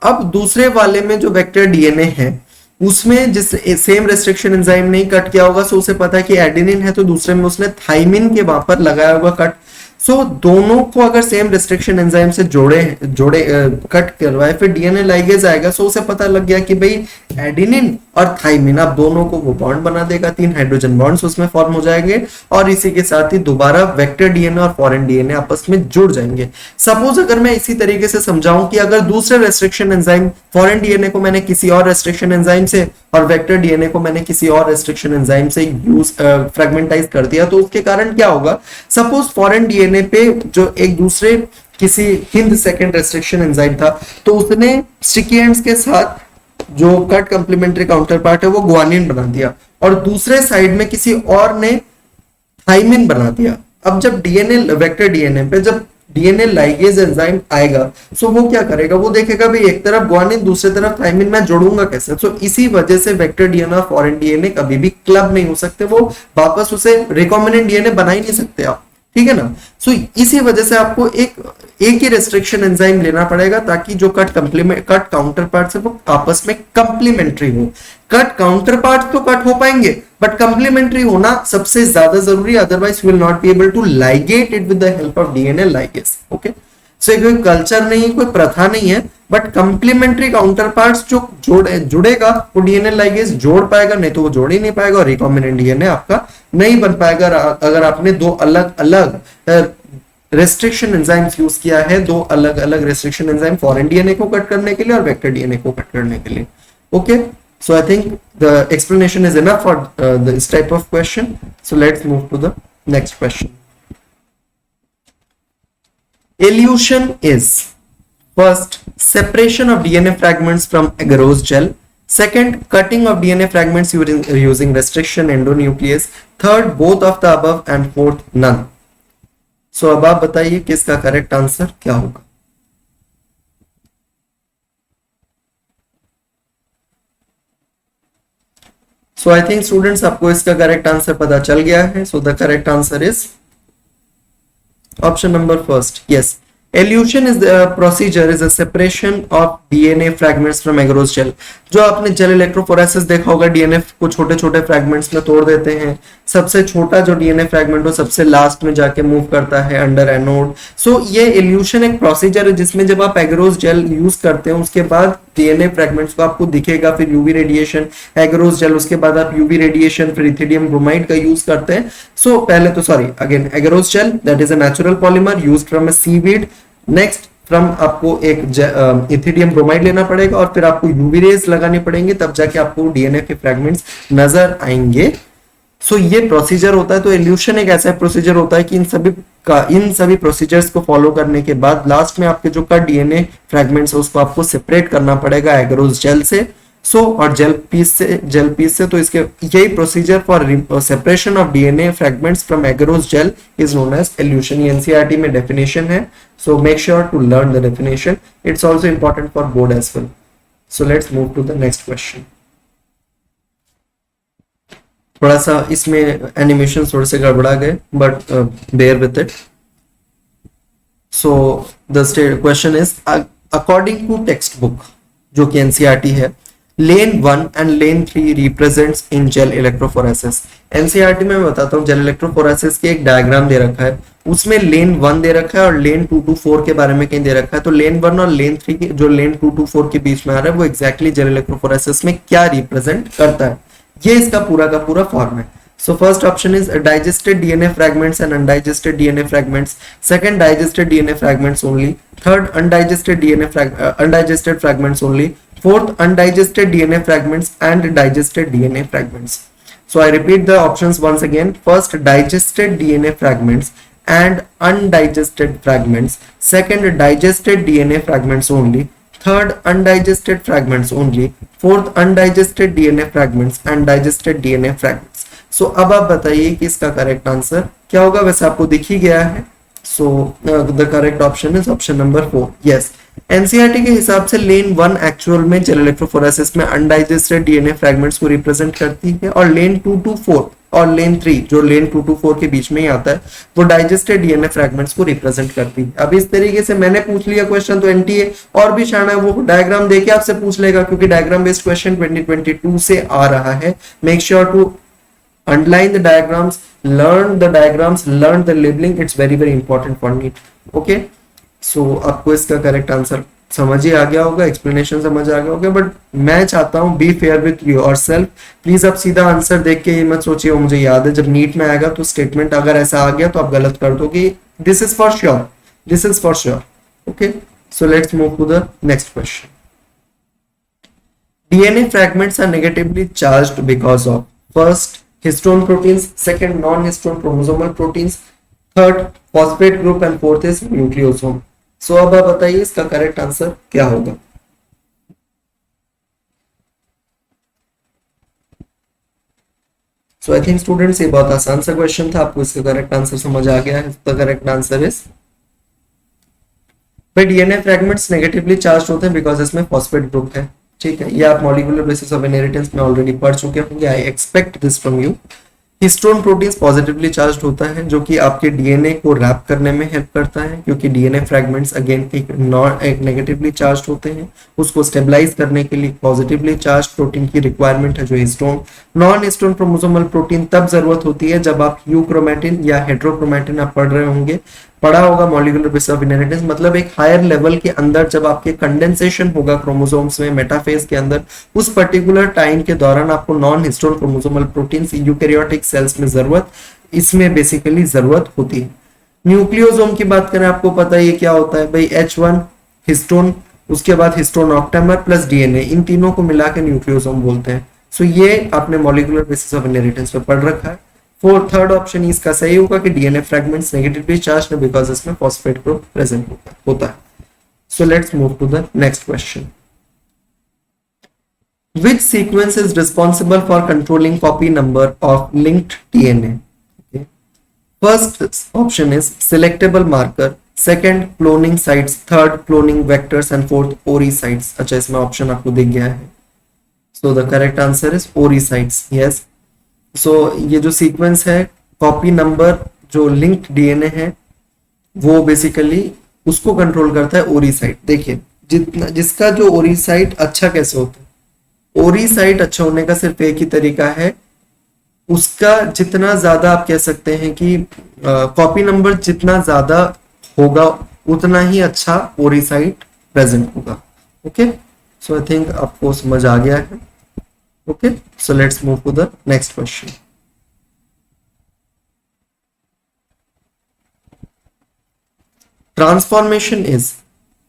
अब दूसरे वाले में जो वेक्टर डीएनए है उसमें जिस सेम रेस्ट्रिक्शन एंजाइम नहीं कट किया होगा, सो उसे पता है कि एडेनिन है, तो दूसरे में उसने थाइमिन के वहां पर लगाया होगा कट। सो दोनों को अगर सेम रेस्ट्रिक्शन एंजाइम से जोड़े कट करवाए, फिर डीएनए लाइगेज आएगा, सो उसे पता लग गया कि भाई एडेनिन और थाइमिन, आप दोनों को वो बॉन्ड बना देगा, 3 हाइड्रोजन बॉन्ड्स उसमें फॉर्म हो जाएंगे, और इसी के साथ ही दोबारा वेक्टर डीएनए और फॉरेन डीएनए आपस में जुड़ जाएंगे। सपोज अगर मैं इसी तरीके से समझाऊं कि अगर दूसरे रेस्ट्रिक्शन एंजाइम, फॉरेन डीएनए को मैंने किसी और रेस्ट्रिक्शन एंजाइम से और वेक्टर डीएनए को मैंने किसी और रेस्ट्रिक्शन एंजाइम से यूज फ्रेगमेंटाइज कर दिया, तो उसके कारण क्या होगा? सपोज फॉरेन डीएनए पे जो एक दूसरे किसी हिंद सेकंड रेस्ट्रिक्शन एंजाइम था, तो उसने स्टिकी एंड्स के साथ जो कट कंप्लीमेंट्री काउंटर पार्ट है वो ग्वानिन बना दिया, और दूसरे साइड में किसी और ने थाइमिन बना दिया। अब जब डीएनए, वेक्टर डीएनए पे जब डीएनए लाइगेज एंजाइम आएगा, सो वो क्या करेगा? वो देखेगा भाई एक तरफ ग्वानिन, दूसरी तरफ थाइमिन, मैं जोड़ूंगा कैसे? सो इसी वजह से वेक्टर डीएनए और फॉरेन डीएनए कभी भी क्लब नहीं हो सकते, वो वापस उसे रिकॉम्बिनेंट डीएनए बना ही नहीं सकते आप, ठीक है ना। सो इसी वजह से आपको एक ही रेस्ट्रिक्शन एंजाइम लेना पड़ेगा, ताकि जो कट काउंटर पार्ट है वो आपस में कंप्लीमेंट्री हो। कट काउंटर पार्ट तो कट हो पाएंगे, बट कंप्लीमेंट्री होना सबसे ज्यादा जरूरी, otherwise will not be able to ligate it with the help of DNA ligase. Okay, so कोई कल्चर नहीं, कोई प्रथा नहीं है, बट कंप्लीमेंट्री काउंटर पार्ट्स जो जुड़ेगा वो डीएनए लाइगेज जोड़ पाएगा, नहीं तो वो जोड़ ही नहीं पाएगा, और रिकॉम्बिनेंट डीएनए आपका नहीं बन पाएगा अगर आपने दो अलग अलग रेस्ट्रिक्शन एंजाइम्स यूज किया है, दो अलग अलग रेस्ट्रिक्शन एंजाइम, फॉरेन डीएनए को कट करने के लिए और वेक्टर डीएनए को कट करने के लिए। Okay, so I think the explanation is enough for this type of question. So let's move to the next question. Elution is first separation of DNA fragments from agarose gel, second cutting of DNA fragments using restriction endonuclease, third both of the above, and fourth none. So अब आप बताइए कि इसका करेक्ट आंसर क्या होगा। So I think students आपको इसका करेक्ट आंसर पता चल गया है। So the correct answer is option number first, yes. Elution is the procedure is a separation of DNA fragments from agarose gel. जो आपने जेल इलेक्ट्रोफोरेसिस देखा होगा, डीएनए को छोटे छोटे फ्रैगमेंट्स में तोड़ देते हैं, सबसे छोटा जो डीएनए फ्रैगमेंट हो सबसे लास्ट में जाके मूव करता है अंडर एनोड। सो ये इल्यूशन एक प्रोसीजर है जिसमें जब आप एगरोस जेल यूज करते हैं उसके बाद डीएनए फ्रैगमेंट्स को आपको दिखेगा, फिर यूवी रेडिएशन, एगरोस जेल, उसके बाद आप यूवी रेडिएशन, फिर इथिडियम ब्रोमाइड का यूज करते हैं। सो पहले तो sorry again agarose jail that is a natural polymer used from a seaweed, next from आपको एक इथिडियम ब्रोमाइड लेना पड़ेगा, और फिर आपको यूवी रेज लगानी पड़ेंगे, तब जाके आपको डीएनए के फ्रैगमेंट्स नजर आएंगे। सो ये प्रोसीजर होता है। तो इल्यूशन एक ऐसा प्रोसीजर होता है कि इन सभी प्रोसीजर्स को फॉलो करने के बाद लास्ट में आपके जो कट डीएनए फ्रैगमेंट्स है उसको आपको सेपरेट करना पड़ेगा एगरोस जेल से। सो और जेल पीस से तो इसके यही procedure for separation of DNA fragments from agarose gel is known as elution. ये एनसीईआरटी में डेफिनेशन है, so make sure to learn the definition, it's also important for board as well. So let's move to the next question. थोड़ा सा इसमें एनिमेशन थोड़े से गड़बड़ा गए, but bear with it. So the question is according to textbook जो कि एनसीईआरटी है, lane 1 and lane 3 represents in gel electrophoresis. NCERT में मैं बताता हूँ, जेल इलेक्ट्रोफोरेसिस की एक डायग्राम दे रखा है, उसमें लेन 1 दे रखा है और लेन 2 to 4 के बारे में कहीं दे रखा है। तो लेन 1 और लेन 3 के जो लेन 2 to 4 के बीच में आ रहा है वो एग्जैक्टली जेल इलेक्ट्रोफोरेसिस में क्या रिप्रेजेंट करता है, ये इसका पूरा का पूरा फॉर्म है। So first option is digested DNA fragments and undigested DNA fragments. Second, digested DNA fragments only. Third, undigested fragments only. Fourth, undigested DNA fragments and digested DNA fragments. So I repeat the options once again. First, digested DNA fragments and undigested fragments. Second, digested DNA fragments only. Third, undigested fragments only. Fourth, undigested DNA fragments and digested DNA fragments. सो अब आप बताइए कि इसका करेक्ट आंसर क्या होगा। वैसे आपको दिख ही गया है। So the correct option is option number 4। Yes, NCERT के हिसाब से लेन 1 एक्चुअल में जेल इलेक्ट्रोफोरेसिस में अनडाइजेस्टेड डीएनए फ्रैगमेंट्स को रिप्रेजेंट करती है, और लेन 2 to 4 और लेन 3 जो लेन 2 to 4 के बीच में ही आता है वो डाइजेस्टेड डीएनए फ्रैगमेंट्स को रिप्रेजेंट करती है। अब इस तरीके से मैंने पूछ लिया क्वेश्चन, तो एनटीए और भी शाना है, वो डायग्राम देके आपसे पूछ लेगा, क्योंकि डायग्राम बेस्ड क्वेश्चन 2022 से आ रहा है। Make sure to underline the diagrams, learn the diagrams, learn the labeling, it's very important for NEET. Okay, so आपको इसका करेक्ट आंसर समझ ही आ गया होगा, एक्सप्लेनेशन समझ आ गया होगा, बट मैं चाहता हूँ be fair with your self. Please आप सीधा आंसर देख के ये मत सोचिए वो मुझे याद है, जब नीट में आएगा तो स्टेटमेंट अगर ऐसा आ गया तो आप गलत कर दोगे। This is for sure, this is for sure. Okay, so let's move to the next question. DNA fragments are negatively charged because of first histone proteins, second non-histone chromosomal proteins, third phosphate group and fourth is nucleosome. So अब आप बताइए इसका करेक्ट आंसर क्या होगा। So I think students ये बहुत आसान सा क्वेश्चन था, आपको इसका करेक्ट आंसर समझ आ गया है। The correct answer is भाई डीएनए फ्रैगमेंट्स नेगेटिवली चार्ज होते हैं बिकॉज इसमें फॉस्फेट ग्रुप है। ठीक है, ये आप मॉलिक्यूलर बेसिस ऑफ इनहेरिटेंस में ऑलरेडी पढ़ चुके होंगे। I expect this from you. Histone proteins positively charge होता है जो कि आपके डीएनए को रैप करने में हेल्प करता है, क्योंकि डीएनए फ्रैगमेंट्स अगेन एक नेगेटिवली चार्ज होते हैं, उसको स्टेबलाइज करने के लिए पॉजिटिवली चार्ज प्रोटीन की रिक्वायरमेंट है जो histone. Non histone chromosomal protein तब जरूरत होती है जब आप यूक्रोमैटिन या हेट्रोक्रोमैटिन आप पढ़ रहे होंगे, पढ़ा होगा मॉलिक्यूलर बेसिस ऑफ इनहेरिटेंस, मतलब एक हायर लेवल के अंदर जब आपके कंडेंसेशन होगा क्रोमोसोम्स में मेटाफेज के अंदर, उस पर्टिकुलर टाइम के दौरान आपको non histone chromosomal proteins eukaryotic cells में जरूरत, इसमें बेसिकली जरूरत होती है। न्यूक्लियोसोम की बात करें, आपको पता है ये क्या होता है भाई, H1 हिस्टोन, उसके बाद हिस्टोन ऑक्टेमर प्लस डीएनए, इन तीनों को मिला के न्यूक्लियोसोम बोलते हैं। सो ये आपने मॉलिक्यूलर बेसिस ऑफ इनहेरिटेंस में पढ़ रखा है। थर्ड ऑप्शन इसका सही होगा कि डीएनए फ्रैगमेंट्स नेगेटिवली चार्ज्ड है बिकॉज इसमें फॉस्फेट ग्रुप प्रेजेंट होता है। So let's move to the next क्वेश्चन। Which sequence is responsible for controlling copy number of linked DNA? Okay. First option is selectable marker, second cloning sites, third cloning vectors and fourth ORI sites. अच्छा, इसमें ऑप्शन आपको दिख गया है। So the correct answer is ORI sites. Yes. सो ये जो सीक्वेंस है, कॉपी नंबर जो लिंक्ड डीएनए है वो बेसिकली उसको कंट्रोल करता है ओरी साइट। देखिए जिसका जो ओरी साइट अच्छा कैसे होता है, ओरी साइट अच्छा होने का सिर्फ एक ही तरीका है, उसका जितना ज्यादा आप कह सकते हैं कि कॉपी नंबर जितना ज्यादा होगा उतना ही अच्छा ओरी साइट प्रेजेंट होगा। ओके, सो आई थिंक आपको समझ आ गया है। Okay, so let's move to the next question. Transformation is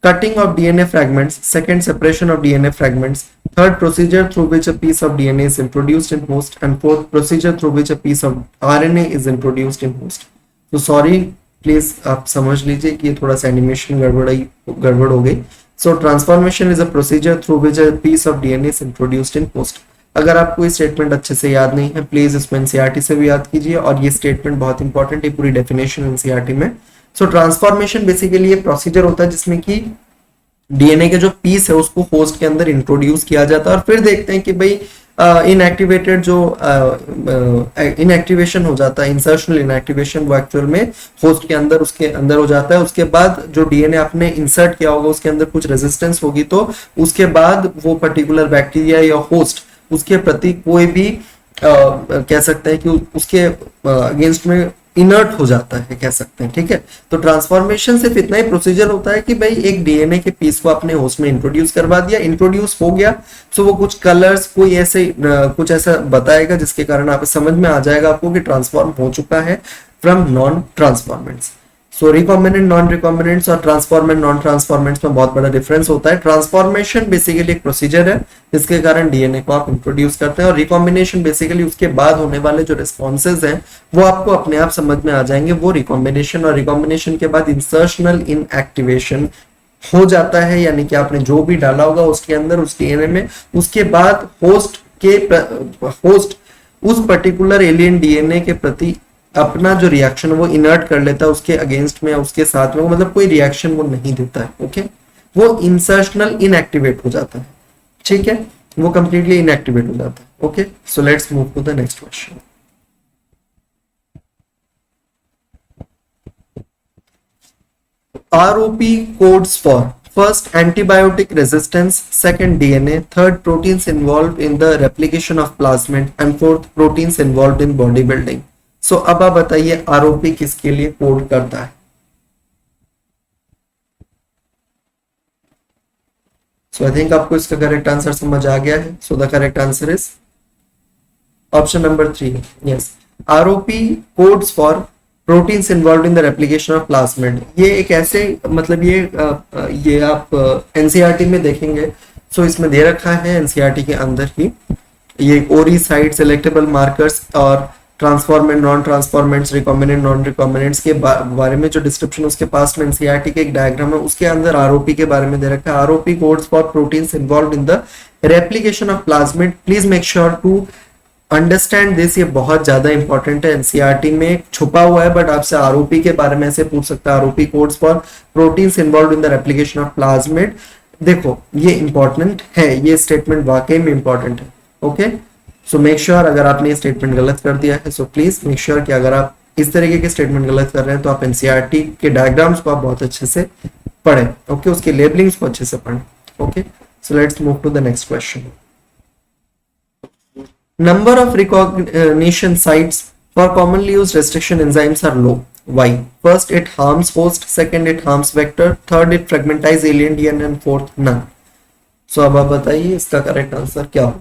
cutting of DNA fragments, second separation of DNA fragments, third procedure through which a piece of DNA is introduced in host, and fourth procedure through which a piece of RNA is introduced in host. So sorry, please आप समझ लीजिए कि ये थोड़ा सा एनिमेशन गड़बड़ हो गई। So transformation is a procedure through which a piece of DNA is introduced in post. अगर आपको ये स्टेटमेंट अच्छे से याद नहीं है, प्लीज इसमें एनसीईआरटी से भी याद कीजिए, और ये स्टेटमेंट बहुत इंपॉर्टेंट है, पूरी डेफिनेशन एनसीईआरटी में। सो ट्रांसफॉर्मेशन बेसिकली ये प्रोसीजर होता है जिसमें कि डीएनए के जो पीस है उसको होस्ट के अंदर इंट्रोड्यूस किया जाता है, और फिर देखते हैं कि भाई इनएक्टिवेटेड जो इनएक्टिवेशन हो जाता है, इंसर्शनल इनएक्टिवेशन, वो एक्चुअल में होस्ट के अंदर उसके अंदर हो जाता है। उसके बाद जो डीएनए आपने इंसर्ट किया होगा उसके अंदर कुछ रेजिस्टेंस होगी, तो उसके बाद वो पर्टिकुलर बैक्टीरिया या होस्ट उसके प्रति कोई भी कह सकते हैं कि उसके अगेंस्ट में इनर्ट हो जाता है, कह सकते हैं, ठीक है। तो ट्रांसफॉर्मेशन सिर्फ इतना ही प्रोसीजर होता है कि भाई एक डीएनए के पीस को अपने होस्ट में इंट्रोड्यूस करवा दिया, इंट्रोड्यूस हो गया, सो वो कुछ कलर्स कोई ऐसे कुछ ऐसा बताएगा जिसके कारण आप समझ में आ जाएगा आपको कि ट्रांसफॉर्म हो चुका है from non transformants. So recombinant, non recombinants और ट्रांसफॉर्मेंट, नॉन ट्रांसफॉर्मेंट्स में बहुत बड़ा डिफरेंस होता है। ट्रांसफॉर्मेशन बेसिकली एक प्रोसीजर है जिसके कारण डीएनए को आप इंट्रोड्यूस करते हैं, और रिकॉम्बिनेशन बेसिकली उसके बाद होने वाले जो रिस्पॉन्सेज हैं वो आपको अपने आप समझ में आ जाएंगे, वो रिकॉम्बिनेशन। और रिकॉम्बिनेशन के बाद इंसर्शनल इनएक्टिवेशन हो जाता है, यानी कि आपने जो भी डाला होगा उसके अंदर उस डीएनए में, उसके बाद होस्ट उस पर्टिकुलर एलियन डीएनए के प्रति अपना जो रिएक्शन वो इनर्ट कर लेता है उसके अगेंस्ट में, उसके साथ में, मतलब कोई रिएक्शन वो नहीं देता है, ओके। वो इंसर्शनल इनएक्टिवेट हो जाता है, ठीक है, वो कंप्लीटली इनएक्टिवेट हो जाता है, okay. So let's move to the next question. ROP codes for first antibiotic resistance, second DNA, third proteins involved in the replication of plasmid, and fourth proteins involved in bodybuilding. So अब आप बताइए आरओपी किसके लिए कोड करता है? So I think आपको इसका करेक्ट आंसर समझ आ गया है. So the correct answer is option number 3. Yes, ROP codes for proteins involve in the replication of plasmid. ये एक ऐसे मतलब ये आप एनसीईआरटी में देखेंगे. सो इसमें दे रखा है एनसीईआरटी के अंदर ही ये ओरी साइट सेलेक्टेबल मार्कर्स और transformant, non transformants, recombinant, non recombinants के बारे में जो डिस्क्रिप्शन उसके पास में एनसीईआरटी के एक डायग्राम है उसके अंदर आरओपी के बारे में दे रखा है. ROP codes for proteins involve in the replication of plasmid. Please make sure to understand this. ये बहुत ज्यादा इंपॉर्टेंट है, एनसीईआरटी में छुपा हुआ है बट आपसे आरओपी के बारे में ऐसे पूछ सकता है. ROP codes for proteins involve in the replication of plasmid. देखो ये इंपॉर्टेंट है, ये स्टेटमेंट वाकई में इंपॉर्टेंट है. ओके, सो मेक श्योर अगर आपने ये स्टेटमेंट गलत कर दिया है सो प्लीज मेक श्योर कि अगर आप इस तरीके के स्टेटमेंट गलत कर रहे हैं तो आप एनसीईआरटी के डायग्राम्स को आप बहुत अच्छे से पढ़ें. ओके, उसके लेबलिंग्स को अच्छे से पढ़ें. Okay, so let's move to the next question. Number of recognition sites for commonly used restriction enzymes are low. Why? First, it harms host. Second, it harms vector. Third, it fragmentizes alien DNA. And fourth, none. So अब आप बताइए इसका करेक्ट आंसर क्या हो.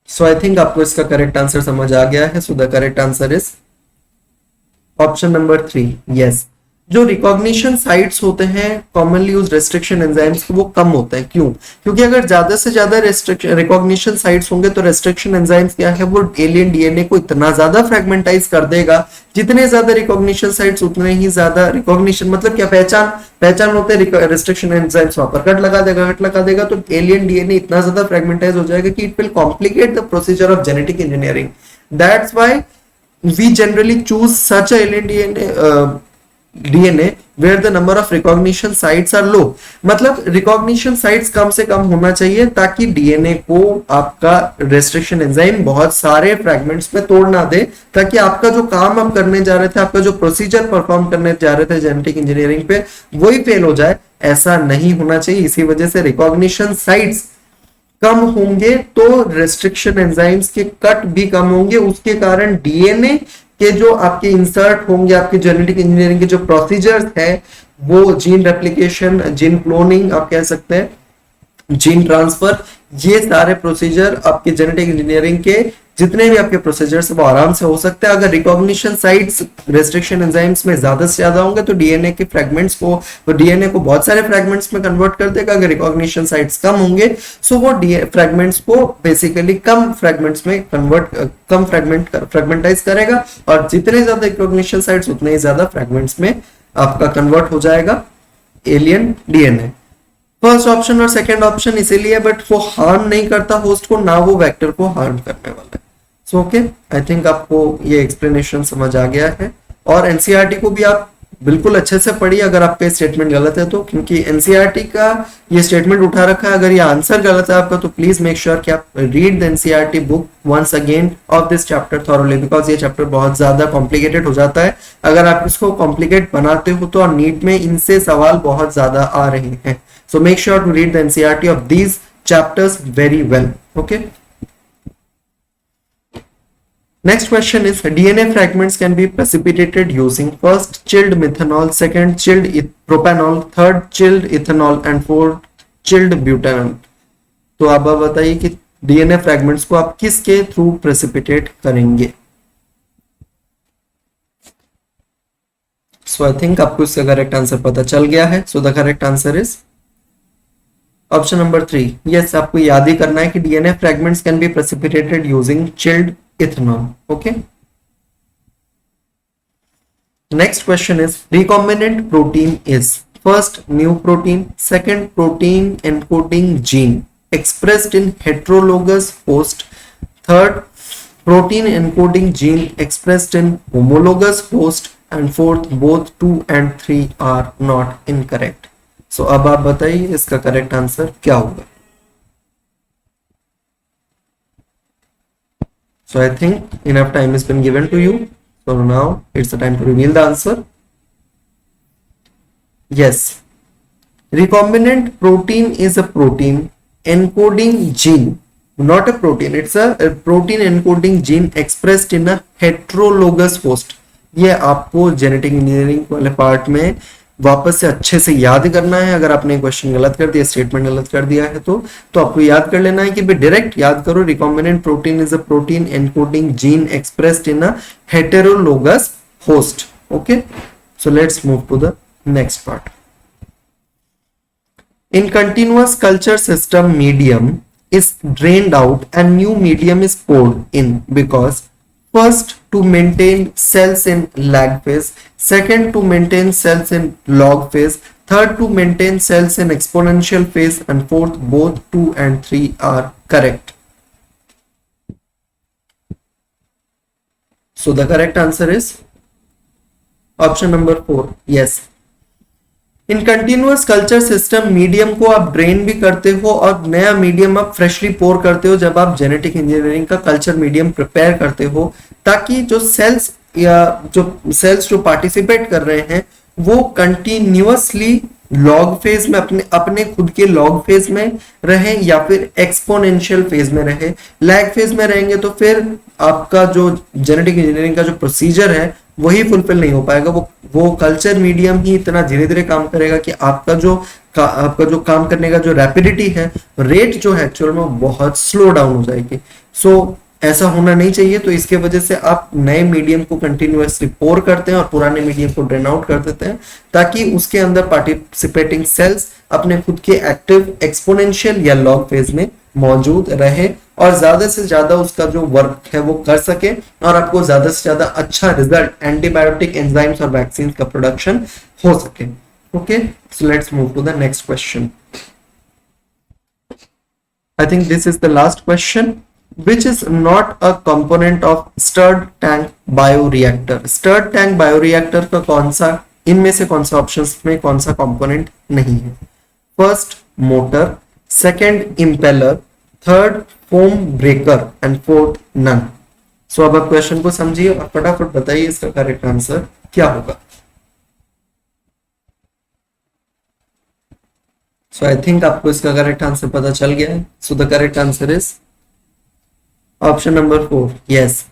So I think आपको इसका करेक्ट आंसर समझ आ गया है. So the correct answer is option number 3. Yes. जो रिकॉग्निशन साइट्स होते हैं कॉमनली यूज रेस्ट्रिक्शन एंजाइम्स वो कम होते हैं. क्यों? क्योंकि अगर ज्यादा से ज्यादा रिकॉग्निशन साइट्स होंगे तो रेस्ट्रिक्शन एंजाइम्स क्या है, वो एलियन डीएनए को इतना ज्यादा फ्रेगमेंटाइज कर देगा. जितने ज्यादा रिकॉग्निशन साइट्स उतने ही ज्यादा रिकॉग्निशन मतलब क्या, पहचान होते हैं रेस्ट्रिक्शन एंजाइम्स. वहां पर कट लगा देगा तो एलियन डीएनए इतना ज्यादा फ्रेगमेंटाइज हो जाएगा कि it will complicate the procedure of genetic engineering. That's why we generally choose such alien DNA where the number of recognition sites are low. मतलब recognition sites कम से कम होना चाहिए ताकि DNA को आपका restriction enzyme बहुत सारे fragments में तोड़ ना दे, ताकि आपका जो काम हम करने जा रहे थे, आपका जो प्रोसीजर परफॉर्म करने जा रहे थे जेनेटिक इंजीनियरिंग पे, वही फेल हो जाए. ऐसा नहीं होना चाहिए. इसी वजह से recognition sites कम होंगे तो restriction enzymes के कट भी कम होंगे. उसके कारण DNA के जो आपके इंसर्ट होंगे, आपके जेनेटिक इंजीनियरिंग के जो प्रोसीजर्स है वो जीन रेप्लिकेशन, जीन क्लोनिंग आप कह सकते हैं, जीन ट्रांसफर, ये सारे प्रोसीजर आपके जेनेटिक इंजीनियरिंग के जितने भी आपके प्रोसीजर्स वो आराम से हो सकते हैं। अगर रिकॉग्निशन साइट्स रेस्ट्रिक्शन एंजाइम्स में ज्यादा से ज्यादा होंगे तो डीएनए के फ्रेगमेंट्स को, वो डीएनए को बहुत सारे फ्रेगमेंट्स में कन्वर्ट कर देगा। अगर रिकॉग्निशन साइट्स कम होंगे सो वो फ्रेगमेंट्स को बेसिकली कम फ्रेगमेंट्स में कन्वर्ट, कम फ्रेगमेंटाइज करेगा, और जितने ज्यादा रिकॉग्निशन साइट्स उतने ही ज्यादा फ्रेगमेंट्स में आपका कन्वर्ट हो जाएगा एलियन डीएनए। फर्स्ट ऑप्शन और सेकंड ऑप्शन इसीलिए, बट वो हार्म नहीं करता होस्ट को, ना वो वेक्टर को हार्म करने वाला है। सो ओके, आई थिंक आपको ये एक्सप्लेनेशन समझ आ गया है। और एनसीईआरटी को भी आप बिल्कुल अच्छे से पढ़िए अगर आपका स्टेटमेंट गलत है तो, क्योंकि एनसीईआरटी का ये स्टेटमेंट उठा रखा है। अगर ये आंसर गलत है आपका तो प्लीज मेक श्योर कि आप read the NCERT book once again of this chapter thoroughly, because ये चैप्टर बहुत ज्यादा कॉम्प्लिकेटेड हो जाता है। अगर आप इसको कॉम्प्लिकेट बनाते हो तो नीट में इनसे सवाल बहुत ज्यादा आ रहे हैं। So make sure to read the NCERT of these chapters very well. Okay. Next question is DNA fragments can be precipitated using first chilled methanol, second chilled propanol, third chilled ethanol and fourth chilled butanol. तो आप बताइए कि DNA fragments को आप किसके थ्रू precipitate करेंगे? So I think आपको इसका करेक्ट आंसर पता चल गया है। So the correct answer is option number 3। Yes, आपको याद ही करना है कि DNA fragments can be precipitated using chilled ethanol. Okay, next question is recombinant protein is first new protein, second protein encoding gene expressed in heterologous host, third protein encoding gene expressed in homologous host, and fourth both 2 and 3 are not incorrect. So अब आप बताइए इसका करेक्ट आंसर क्या होगा। So I think enough time has been given to you. So now it's the time to reveal the answer. Yes, recombinant protein is a protein encoding gene, not a protein. It's a protein encoding gene expressed in a heterologous host. ये आपको जेनेटिक इंजीनियरिंग वाले पार्ट में वापस से अच्छे से याद करना है। अगर आपने क्वेश्चन गलत कर दिया, स्टेटमेंट गलत कर दिया है तो आपको याद कर लेना है कि भाई डायरेक्ट याद करो, recombinant protein is a protein encoding gene expressed in a heterologous host. Okay, so let's move to the next part. In continuous culture system medium is drained out and new medium is poured in because first to maintain cells in lag phase, second to maintain cells in log phase, third to maintain cells in exponential phase, and fourth both 2 and 3 are correct. So the correct answer is option number 4. Yes, in continuous culture system medium को आप ड्रेन भी करते हो और नया मीडियम आप फ्रेशली पोर करते हो जब आप जेनेटिक इंजीनियरिंग का कल्चर मीडियम प्रिपेयर करते हो, ताकि जो सेल्स या जो पार्टिसिपेट कर रहे हैं वो कंटिन्यूअसली लॉग फेज में अपने खुद के लॉग फेज में रहे या फिर एक्सपोनेंशियल फेज में रहे। लैग फेज में रहेंगे तो फिर आपका जो जेनेटिक इंजीनियरिंग का जो प्रोसीजर है वही फुलफिल नहीं हो पाएगा। वो कल्चर मीडियम ही इतना धीरे धीरे काम करेगा कि आपका जो काम करने का जो रैपिडिटी है, रेट जो है एक्चुअल में बहुत स्लो डाउन हो जाएगी। सो ऐसा होना नहीं चाहिए। तो इसके वजह से आप नए मीडियम को कंटिन्यूअसली पोर करते हैं और पुराने मीडियम को ड्रेन आउट कर देते हैं, ताकि उसके अंदर पार्टिसिपेटिंग सेल्स अपने खुद के एक्टिव एक्सपोनेंशियल या लॉग फेज में मौजूद रहे और ज्यादा से ज्यादा उसका जो वर्क है वो कर सके और आपको ज्यादा से ज्यादा अच्छा रिजल्ट एंटीबायोटिक एंजाइम्स और वैक्सीन का प्रोडक्शन हो सके। Okay, so let's move to the next question. I think this is the last question. Which is not a component of stirred tank bioreactor? Stirred tank bioreactor का कौन सा, इनमें से कौन सा ऑप्शंस में कौन सा कंपोनेंट नहीं है? First motor, second impeller, third foam breaker and fourth none. So अब आप क्वेश्चन को समझिए और फटाफट बताइए इसका करेक्ट आंसर क्या होगा। सो आई थिंक आपको इसका करेक्ट आंसर पता चल गया है। So the correct answer is option number 4। Yes,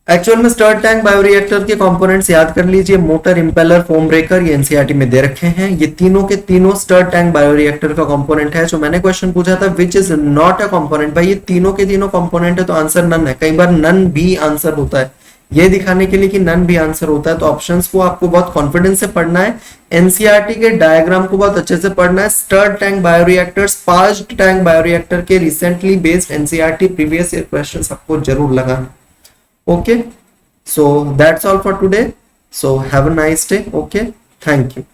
actual में स्टर्ड टैंक बायोरिएक्टर के कंपोनेंट्स याद कर लीजिए, मोटर, इंपेलर, फोम ब्रेकर, ये एनसीईआरटी में दे रखे हैं। ये तीनों के तीनों स्टर्ड टैंक बायोरिएक्टर का कंपोनेंट है। जो मैंने क्वेश्चन पूछा था which is not a component, भाई ये तीनों के तीनों कंपोनेंट है तो आंसर नन है। कई बार नन भी आंसर होता है, ये दिखाने के लिए कि नन भी आंसर होता है। तो ऑप्शंस को आपको बहुत कॉन्फिडेंस से पढ़ना है, एनसीईआरटी के डायग्राम को बहुत अच्छे से पढ़ना है। स्टर्ड टैंक बायोरिएक्टर्स, पाज्ड टैंक बायोरिएक्टर के recently based NCERT previous year questions आपको जरूर लगाना। Okay, so that's all for today. So have a nice day. Okay, thank you.